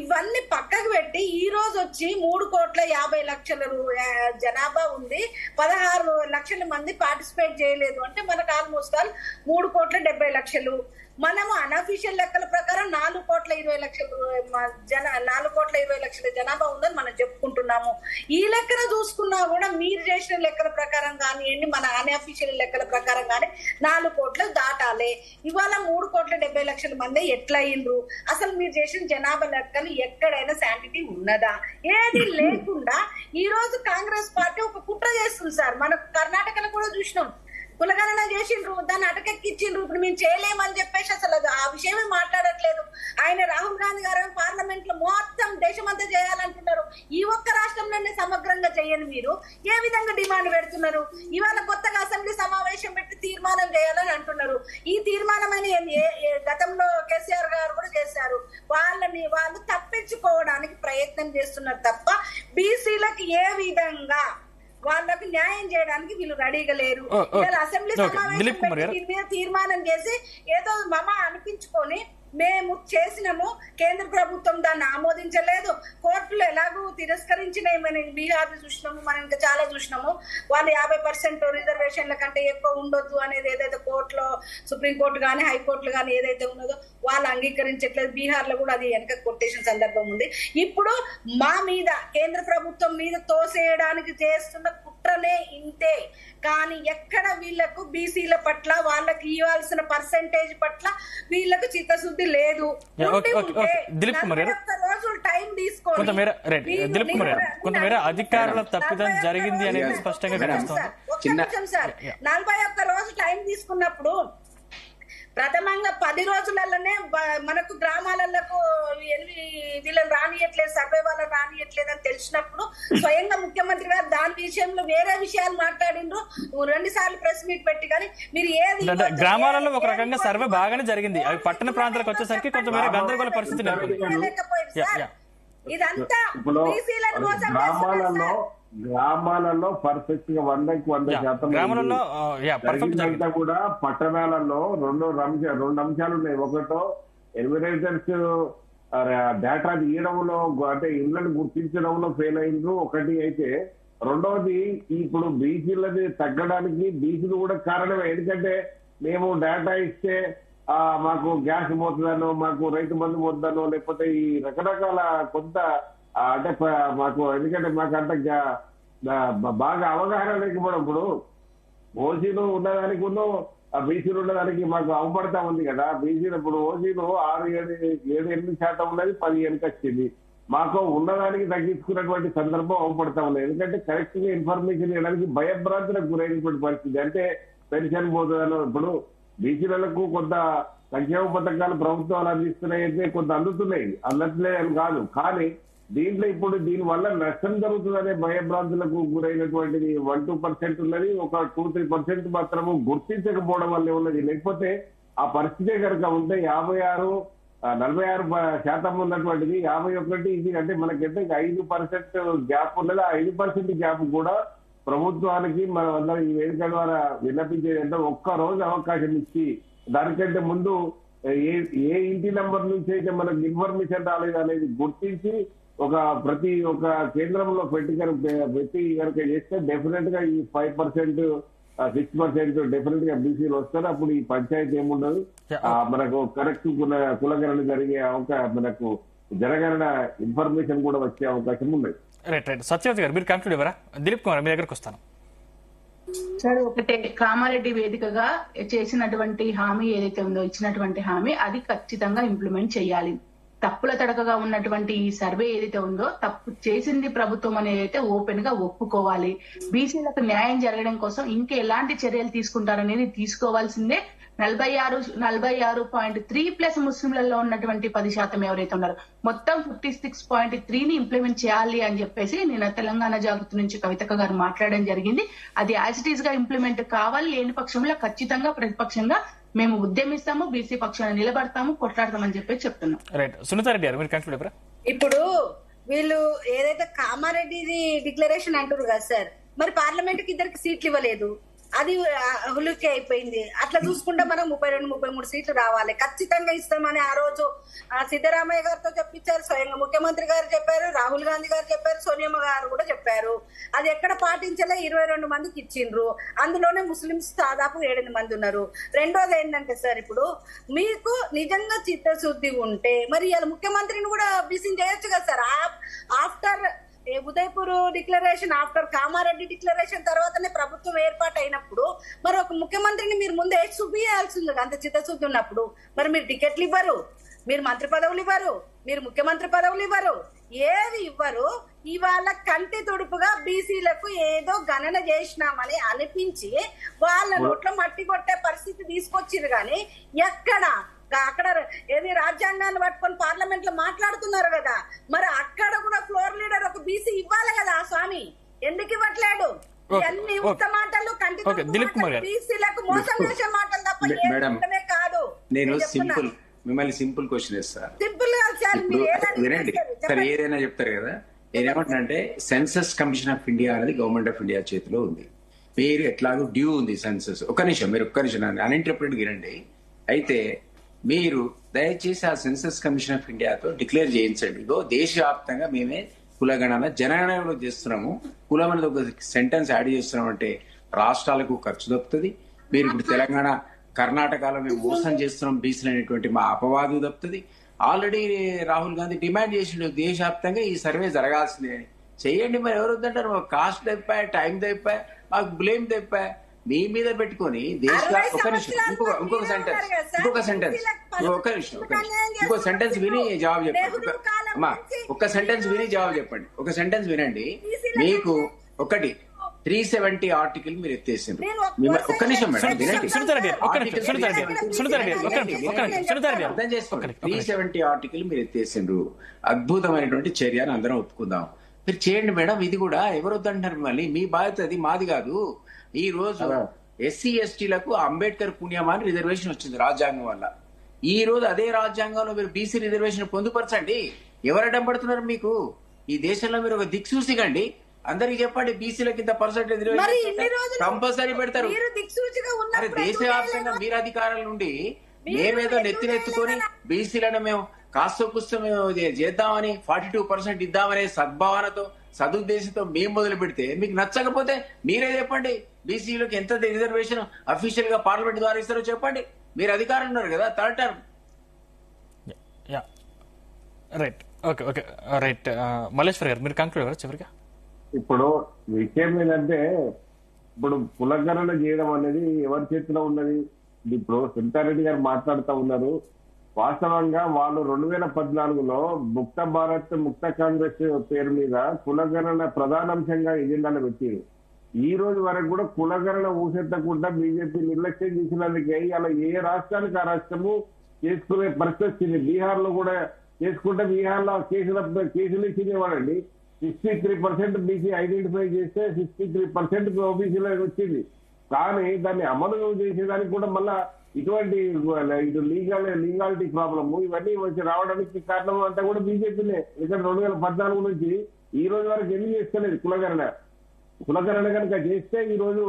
ఇవన్నీ పక్కకు పెట్టి ఈ రోజు వచ్చి 3,50,00,000 జనాభా ఉంది, 16 లక్షల మంది పార్టిసిపేట్ చేయలేదు అంటే మనకు ఆల్మోస్ట్ 3,70,00,000. మనము అనఫీషియల్ లెక్కల ప్రకారం 4,20,00,000 జనాభా ఉందని మనం చెప్పుకుంటున్నాము. ఈ లెక్కన చూసుకున్నా కూడా మీరు చేసిన లెక్కల ప్రకారం కానివ్వండి, మన అనఫీషియల్ లెక్కల ప్రకారం కానీ 4 కోట్లు దాటాలి. ఇవాళ 3,70,00,000 మంది ఎట్లా అయిండ్రు? అసలు మీరు చేసిన జనాభా లెక్కలు ఎక్కడైనా శాంటిటీ ఉన్నదా? ఏది లేకుండా ఈ రోజు కాంగ్రెస్ పార్టీ ఒక కుట్ర చేస్తుంది సార్. మనకు కర్ణాటకలో కూడా చూసినాం, కులగణన చేసిండ్రు, దాన్ని అటకెక్కిచ్చిండ్రు. ఇప్పుడు మేము చేయలేమని చెప్పేసి అసలు ఆ విషయమే మాట్లాడట్లేదు. ఆయన రాహుల్ గాంధీ గారు పార్లమెంట్ లో మొత్తం దేశమంతా చేయాలంటున్నారు. ఈ ఒక్క రాష్ట్రంలోనే సమగ్రంగా చేయని మీరు ఏ విధంగా డిమాండ్ పెడుతున్నారు? ఇవాళ కొత్తగా అసెంబ్లీ సమావేశం పెట్టి తీర్మానం చేయాలని అంటున్నారు. ఈ తీర్మానం అని గతంలో కేసీఆర్ గారు కూడా చేశారు. వాళ్ళు తప్పించుకోవడానికి ప్రయత్నం చేస్తున్నారు తప్ప బీసీలకు ఏ విధంగా వాళ్ళకు న్యాయం చేయడానికి వీళ్ళు రెడీగా లేరు. అసెంబ్లీ సమావేశం పెట్టి తీర్మానం చేసి ఏదో మమ అనిపించుకొని మేము చేసినాము, కేంద్ర ప్రభుత్వం దాన్ని ఆమోదించలేదు, కోర్టులు ఎలాగూ తిరస్కరించినాయి. మనం బీహార్ చూసినాము, మనం ఇంకా చాలా చూసినాము. వాళ్ళు 50% రిజర్వేషన్ల కంటే ఎక్కువ ఉండొద్దు అనేది ఏదైతే కోర్టులో సుప్రీంకోర్టు కానీ హైకోర్టులు కానీ ఏదైతే ఉన్నదో వాళ్ళు అంగీకరించట్లేదు. బీహార్ లో కూడా అది వెనక కొట్టేసిన సందర్భం ఉంది. ఇప్పుడు మా మీద కేంద్ర ప్రభుత్వం మీద తోసేయడానికి చేస్తున్న కుట్రనే ఇంతే, కానీ ఎక్కడ వీళ్లకు బీసీల పట్ల వాళ్ళకి ఇవ్వాల్సిన పర్సెంటేజ్ పట్ల వీళ్లకు చిత్తశుద్ధి లేదు. దిలీప్ కుమార్ గారు, కొంతమేర అధికారుల తప్పిదం జరిగింది అనేది స్పష్టంగా కనిపిస్తోంది. 41 రోజు టైం తీసుకున్నప్పుడు ప్రథమంగా 10 రోజులలోనే మనకు గ్రామాలకు వీళ్ళని రానియట్లేదు, సర్వే వాళ్ళని రానియట్లేదు అని తెలిసినప్పుడు స్వయంగా ముఖ్యమంత్రి గారు దాని విషయంలో వేరే విషయాలు మాట్లాడిండ్రు. 2 సార్లు ప్రెస్ మీట్ పెట్టి, కానీ మీరు ఏది గ్రామాలలో ఒక రకంగా సర్వే బాగానే జరిగింది, అవి పట్టణ ప్రాంతాలకు వచ్చేసరికి కొంతమేర గందరగోళ పరిస్థితి నెలకొంది. ఇదంతా ఇప్పుడు బీసీలను మోసం చేస్తున్నారు గ్రామాలలో పర్ఫెక్ట్ గా 100% గ్రామాలలో పర్ఫెక్ట్ జరిగిందంతా కూడా పట్టణాలలో రెండు అంశాలు ఉన్నాయి. ఒకటో ఎన్విరేటర్స్ డేటా తీయడంలో అంటే ఇళ్లను గుర్తించడంలో ఫెయిల్ అయిండ్రు ఒకటి అయితే, రెండవది ఇప్పుడు బీసీలది తగ్గడానికి బీసీలు కూడా కారణమే. ఎందుకంటే మేము డేటా ఇస్తే మాకు గ్యాస్ పోతుందనో, మాకు రైతు బంధు పోతుందనో, లేకపోతే ఈ రకరకాల కొంత అంటే మాకు ఎందుకంటే మాకు అంత బాగా అవగాహన లేకపోవడం. ఇప్పుడు ఓసీలు ఉన్నదానికి బీసీలు ఉన్నదానికి మాకు అవపడతా ఉంది కదా. బీసీలు ఇప్పుడు ఓసీలు 6-8% ఉన్నది 10 వచ్చింది. మాకు ఉన్నదానికి తగ్గించుకున్నటువంటి సందర్భం అవపడతా ఉంది. ఎందుకంటే కరెక్ట్ గా ఇన్ఫర్మేషన్ ఇవ్వడానికి భయభ్రాంతులకు గురైనటువంటి పరిస్థితి. అంటే పెన్షన్ పోతుందనో, ఇప్పుడు బీసీలకు కొంత సంక్షేమ పథకాలు ప్రభుత్వాలు అందిస్తున్నాయి, కొంత అందట్లే అని కాదు. కానీ దీంట్లో ఇప్పుడు దీని వల్ల నష్టం జరుగుతుందనే భయభ్రాంతులకు గురైనటువంటిది 1-2% ఉన్నది. ఒక 2-3% మాత్రము గుర్తించకపోవడం వల్లే ఉన్నది. లేకపోతే ఆ పరిస్థితే కనుక ఉంటే 46% ఉన్నటువంటిది 51 ఇది అంటే మనకైతే 5% గ్యాప్ ఉన్నది. ఆ 5% గ్యాప్ కూడా ప్రభుత్వానికి మనం అందరం ఈ వేదిక ద్వారా విన్నపించేది అంటే ఒక్క రోజు అవకాశం ఇచ్చి దానికంటే ముందు ఏ ఇంటి నంబర్ నుంచి అయితే మనకు ఇన్ఫర్మేషన్ రాలేదు అనేది గుర్తించి ప్రతి ఒక్క కేంద్రంలో పెట్టి కనుక చేస్తే డెఫినెట్ గా ఈ 5%, 6% డెఫినెట్ గా బీసీలు వస్తారు. అప్పుడు ఈ పంచాయతీ ఏముండదు, మనకు కరెక్ట్ కులగణన జరిగే మనకు జనగణన ఇన్ఫర్మేషన్ కూడా వచ్చే అవకాశం ఉన్నది. రైట్ సత్యవతి గారు మీరు కంక్లూడ్ ఇవ్వరా? దిలీప్ కుమార్ మీ దగ్గరకు వస్తాను. సార్ ఒకటే, కామారెడ్డి వేదికగా చేసినటువంటి హామీ ఏదైతే ఉందో, ఇచ్చినటువంటి హామీ అది ఖచ్చితంగా ఇంప్లిమెంట్ చేయాలి. తప్పుల తడకగా ఉన్నటువంటి ఈ సర్వే ఏదైతే ఉందో, తప్పు చేసింది ప్రభుత్వం అనేది అయితే ఓపెన్ గా ఒప్పుకోవాలి. బీసీలకు న్యాయం జరగడం కోసం ఇంకా ఎలాంటి చర్యలు తీసుకుంటారనేది తీసుకోవాల్సిందే. 46.3+ ముస్లింలలో ఉన్నటువంటి 10% ఎవరైతే ఉన్నారో మొత్తం 56.3ని ఇంప్లిమెంట్ చేయాలి అని చెప్పేసి నిన్న తెలంగాణ జాగృతి నుంచి కవితక్క గారు మాట్లాడడం జరిగింది. అది యాజ్ ఇట్ ఈస్ గా ఇంప్లిమెంట్ కావాలి. లేని పక్షంలో ఖచ్చితంగా ప్రతిపక్షంగా మేము ఉద్యమిస్తాము, బీసీ పక్షాన్ని నిలబడతాము, కొట్లాడతామని చెప్పి చెప్తున్నాం. రైట్ సునీతారెడ్డి గారు మీరు కంక్లూడ్ ఇవ్వరా? ఇప్పుడు వీళ్ళు ఏదైతే కామారెడ్డిది డిక్లరేషన్ అంటారు కదా సార్, మరి పార్లమెంట్ కి 2 సీట్లు ఇవ్వలేదు, అది హులుకే అయిపోయింది. అట్లా చూసుకుంటే మనం 32-33 సీట్లు రావాలి, ఖచ్చితంగా ఇస్తామని ఆ రోజు సిద్ధరామయ్య గారితో చెప్పించారు, స్వయంగా ముఖ్యమంత్రి గారు చెప్పారు, రాహుల్ గాంధీ గారు చెప్పారు, సోనియమ్మ గారు కూడా చెప్పారు. అది ఎక్కడ పాటించలే, 22 మందికి ఇచ్చిండ్రు. అందులోనే ముస్లింస్ దాదాపు 7 మంది ఉన్నారు. రెండోది ఏంటంటే సార్, ఇప్పుడు మీకు నిజంగా చిత్తశుద్ధి ఉంటే మరి ఇలా ముఖ్యమంత్రిని కూడా బీసీ చేయొచ్చు కదా sir. After Udaipur declaration, after Kamareddy declaration తర్వాతనే ప్రభుత్వం ఏర్పాటు అయినప్పుడు మరి ఒక ముఖ్యమంత్రిని మీరు ముందే చూపించాల్సింది. అంత చిత్తశుద్ధి ఉన్నప్పుడు మరి మీరు టికెట్లు ఇవ్వరు, మీరు మంత్రి పదవులు ఇవ్వరు, మీరు ముఖ్యమంత్రి పదవులు ఇవ్వరు, ఏది ఇవ్వరు. ఇవాళ కంటి తుడుపుగా బీసీలకు ఏదో గణన చేసినామని అనిపించి వాళ్ళ నోట్లో మట్టి కొట్టే పరిస్థితి తీసుకొచ్చిరు. కానీ అక్కడ ఏది రాజ్యాంగాన్ని పట్టుకొని పార్లమెంట్ లో మాట్లాడుతున్నారు కదా, మరి అక్కడ కూడా ఫ్లోర్ లీడర్ ఒక బీసీ ఇవ్వాలి కదా ఆ స్వామి, ఎందుకు ఇవ్వట్లేడు? అన్ని ఉత్త మాటలు కంటి బీసీలకు మోసం చేసే మాటలు తప్ప ఏమే కాదు. నేను మిమ్మల్ని సింపుల్ క్వశ్చన్ ఇస్తాను. సింపుల్ గా సార్ వినండి సార్, ఏదైనా చెప్తారు కదా. నేనేమంటున్నానంటే సెన్సస్ కమిషన్ ఆఫ్ ఇండియా అనేది గవర్నమెంట్ ఆఫ్ ఇండియా చేతిలో ఉంది. మీరు ఎట్లాగో డ్యూ ఉంది సెన్సస్. ఒక్క నిమిషం అన్ఇంటరప్టెడ్ వినండి. అయితే మీరు దయచేసి ఆ సెన్సస్ కమిషన్ ఆఫ్ ఇండియాతో డిక్లేర్ చేయించండి, ఇగో దేశవ్యాప్తంగా మేమే కులగణన జనగణనలో చేస్తున్నాము, కులం అనేది ఒక సెంటెన్స్ యాడ్ చేస్తున్నాం అంటే రాష్ట్రాలకు ఖర్చు తప్పుతుంది. మీరు ఇప్పుడు తెలంగాణ కర్ణాటకలో మేము మోసం చేస్తున్నాం బీసీలు అనేటువంటి మా అపవాదు తప్పుతుంది. ఆల్రెడీ రాహుల్ గాంధీ డిమాండ్ చేసిండు దేశవ్యాప్తంగా ఈ సర్వే జరగాల్సిందే అని. చెయ్యండి, మరి ఎవరు వద్దంటారు? కాస్ట్ తెప్పాయి, టైం తెప్పాయి, మాకు బ్లేమ్ తెప్పాయి, మీ మీద పెట్టుకొని ఇంకొక సెంటెన్స్ విని జవాబు చెప్పండి. అమ్మా ఒక్క సెంటెన్స్ విని జవాబు చెప్పండి. ఒక సెంటెన్స్ వినండి. మీకు ఒకటి 370 ఆర్టికల్ మీరు ఎత్తేసిండ్రు. ఒక్క నిమిషం మేడం వినండి. అర్థం చేసుకోండి. 370 ఆర్టికల్ మీరు ఎత్తేసిండ్రు. అద్భుతమైనటువంటి చర్య అని అందరం ఒప్పుకుందాం. మీరు చేయండి మేడం, ఇది కూడా ఎవరు వద్దంటారు మిమ్మల్ని, మీ బాధ్యత అది, మాది కాదు. ఈ రోజు ఎస్సీ ఎస్టీలకు అంబేద్కర్ పుణ్యమాని రిజర్వేషన్ వచ్చింది రాజ్యాంగం వల్ల. ఈ రోజు అదే రాజ్యాంగంలో మీరు బీసీ రిజర్వేషన్ పొందుపరచండి. ఎవరు అడ్డం పడుతున్నారు మీకు? ఈ దేశంలో మీరు ఒక దిక్సూచికండి, అందరికి చెప్పండి బీసీలకి ఇంత పర్సెంటేజ్ మరి ఇన్ని రోజులు కంపల్సరీ పెడతారు. మీరు దిక్సూచిగా అరే ఉన్నప్పుడు దేశవ్యాప్తంగా మీరు అధికారుల నుండి మేమేదో నెత్తినెత్తుకొని బీసీలను మేము కాస్త కుస్త మేము చేద్దామని 42% ఇద్దామనే సద్భావనతో సదుద్దేశంతో మేము మొదలు పెడితే మీకు నచ్చకపోతే మీరే చెప్పండి. బీసీలకు ఎంత రిజర్వేషన్ అఫీషియల్ గా పార్లమెంట్ ద్వారా ఇస్తారో చెప్పండి. మీరు అధికారం ఉన్నారు కదా, third term. Right, okay okay, right. Malleshwar గారు మీరు కంక్లూడ్ అవ్వరు చివరిగా. ఇప్పుడు విషయం ఏంటంటే, ఇప్పుడు కులగణన చేయడం అనేది ఎవరి చేతిలో ఉన్నది? ఇప్పుడు సునీతారెడ్డి గారు మాట్లాడుతూ ఉన్నారు. వాస్తవంగా వాళ్ళు 2014లో ముక్త భారత్ ముక్త కాంగ్రెస్ పేరు మీద కులగణన ప్రధానాంశంగా ఎజెండాలో పెట్టారు. ఈ రోజు వరకు కూడా కులగణన ఊసెత్తకుండా బీజేపీ నిర్లక్ష్యం చేసినందుకే అలా ఏ రాష్ట్రానికి ఆ రాష్ట్రము చేసుకునే పరిస్థితి వచ్చింది. బీహార్ లో కూడా చేసుకుంటే బీహార్ లో కేసులు ఇచ్చినవాడండి. 63% బీసీ ఐడెంటిఫై చేస్తే 63% ఓబీసీలో వచ్చింది. కానీ దాన్ని అమలు చేసేదానికి కూడా మళ్ళా ఇటువంటి ఇటు లీగాలిటీ ప్రాబ్లము ఇవన్నీ వచ్చి రావడానికి కారణం అంతా కూడా బీజేపీనే. ఎందుకంటే 2014 నుంచి ఈ రోజు వరకు ఎందుకు చేస్తలేదు కులగణన కనుక చేస్తే ఈ రోజు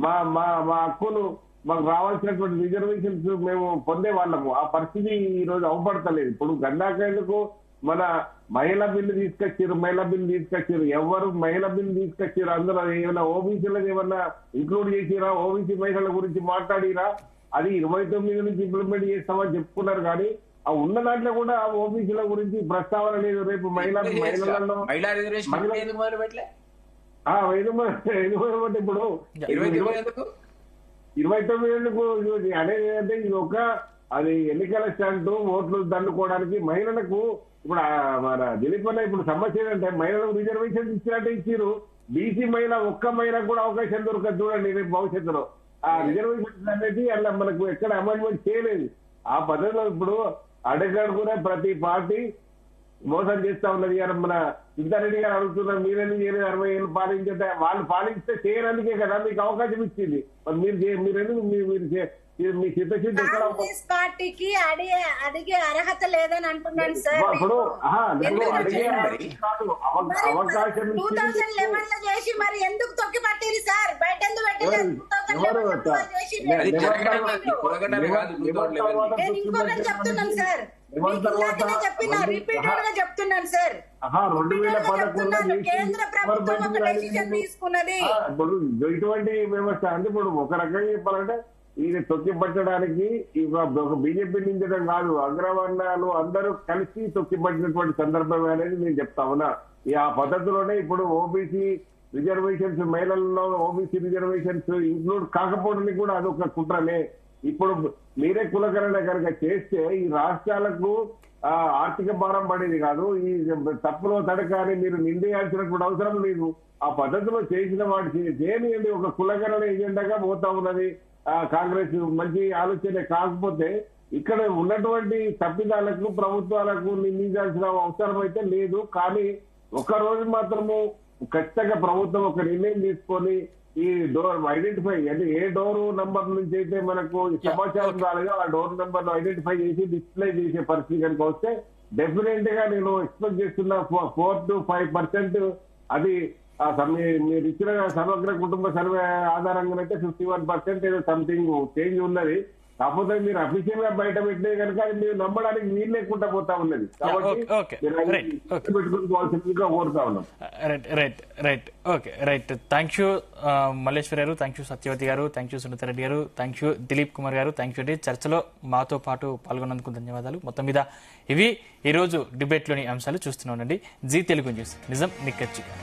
మా మా మా హక్కులు మాకు రావాల్సినటువంటి రిజర్వేషన్స్ మేము పొందే వాళ్ళము. ఆ పరిస్థితి ఈ రోజు అవపడతలేదు. ఇప్పుడు గండాకాయలకు మన మహిళా బిల్లు తీసుకొచ్చారు. ఎవరు మహిళా బిల్లు తీసుకొచ్చారు? అందులో ఏమైనా ఓబీసీలకు ఏమన్నా ఇంక్లూడ్ చేసిరా? ఓబీసీ మహిళల గురించి మాట్లాడిరా? అది 29 నుంచి ఇంప్లిమెంట్ చేస్తామని చెప్పుకున్నారు. కానీ ఆ ఉన్న దాంట్లో కూడా ఓబీసీల గురించి ప్రస్తావన లేదు. రేపు మహిళలలో ఇప్పుడు 29 ఏళ్లకు అనేది అంటే ఇది ఒక అది ఎన్నికల స్టాండ్ ఓట్లు దండుకోవడానికి మహిళలకు. ఇప్పుడు మన దిలీప్ అన్న ఇప్పుడు సమస్య ఏంటంటే మహిళలకు రిజర్వేషన్ ఇచ్చినట్టే ఇచ్చారు. బీసీ మహిళ ఒక్క మహిళకు కూడా అవకాశం దొరకదు చూడండి రేపు భవిష్యత్తులో. ఆ రిజర్వేషన్ అనేది అలా మనకు ఎక్కడ అమెండ్మెంట్ చేయలేదు. ఆ పద్ధతిలో ఇప్పుడు అడగడుగునే ప్రతి పార్టీ మోసం చేస్తా ఉన్నది. మన సిద్ధారెడ్డి గారు అడుగుతున్నారు, మీరెందుకు చేయలేదు? 60 ఏళ్ళు పాలించే వాళ్ళు పాలిస్తే చేయడానికే కదా మీకు అవకాశం ఇచ్చింది. మీరెందుకు మీ చిత్తశుద్ధి ఎక్కడ? కాంగ్రెస్ పార్టీకి అడిగే అర్హత లేదని అంటున్నాను సార్. ఇప్పుడు అవకాశం 2011 లో చేసి మరి ఎందుకు తొక్కి పట్టింది సార్? బయట ఎందుకు నేను ఇంకొకటి చెప్తున్నాను సార్, చెప్పిన రిపీటెడ్ గా చెప్తున్నాను సార్. 2011 కేంద్ర ప్రభుత్వం ఒక డెసిషన్ తీసుకున్నది. ఇప్పుడు ఇటువంటి వ్యవస్థ అంటే ఇప్పుడు ఒక రకంగా చెప్పాలంటే ఇది తొక్కి పట్టడానికి ఒక బీజేపీ నించడం కాదు, అగ్రవర్ణాలు అందరూ కలిసి తొక్కి పట్టినటువంటి సందర్భం అనేది నేను చెప్తా ఉన్నా. ఆ పద్ధతిలోనే ఇప్పుడు ఓబీసీ రిజర్వేషన్స్ మహిళల్లో ఓబీసీ రిజర్వేషన్స్ ఇంక్లూడ్ కాకపోవడానికి కూడా అదొక కుట్రనే. ఇప్పుడు మీరే కులగణన కనుక చేస్తే ఈ రాష్ట్రాలకు ఆర్థిక భారం పడేది కాదు. ఈ తప్పులో తడకాని మీరు నిందేయాల్సినటువంటి అవసరం లేదు. ఆ పద్ధతిలో చేసిన వాటికి చేయనియండి. ఒక కులగణన ఎజెండాగా పోతా ఉన్నది కాంగ్రెస్. మంచి ఆలోచన కాకపోతే ఇక్కడ ఉన్నటువంటి తప్పిదాలకు ప్రభుత్వాలకు నిందించాల్సిన అవసరం అయితే లేదు. కానీ ఒక రోజు మాత్రము ఖచ్చితంగా ప్రభుత్వం ఒక నిర్ణయం తీసుకొని ఈ డోర్ ఐడెంటిఫై అంటే ఏ డోర్ నంబర్ నుంచి అయితే మనకు సమాచారం రాలేదో ఆ డోర్ నంబర్ ఐడెంటిఫై చేసి డిస్ప్లే చేసే పరిస్థితి కనుక వస్తే డెఫినెట్ గా నేను ఎక్స్పెక్ట్ చేస్తున్న 4 to 5% అది మీరు ఇచ్చిన సమగ్ర కుటుంబ సర్వే ఆధారంగానైతే 51% ఏదో సంథింగ్ చేంజ్ ఉన్నది. కాకపోతే మీరు అఫీషియల్ గా బయట పెట్టినే కనుక అది మీరు నమ్మడానికి వీలు లేకుండా పోతా ఉన్నది. కాబట్టి పెట్టుకోవాల్సిందిగా కోరుతా ఉన్నాం. Right. Okay, right. Thank you Malleshwar గారు, థ్యాంక్ యూ సత్యవతి గారు, థ్యాంక్ యూ సునీతారెడ్డి గారు, థ్యాంక్ యూ దిలీప్ కుమార్ గారు, థ్యాంక్ యూ అండి. చర్చలో మాతో పాటు పాల్గొన్నందుకు ధన్యవాదాలు. మొత్తం మీద ఇవి ఈరోజు డిబేట్లోని అంశాలు. చూస్తూనే ఉండండి జీ తెలుగు న్యూస్, నిజం నిక్కచ్చిగా.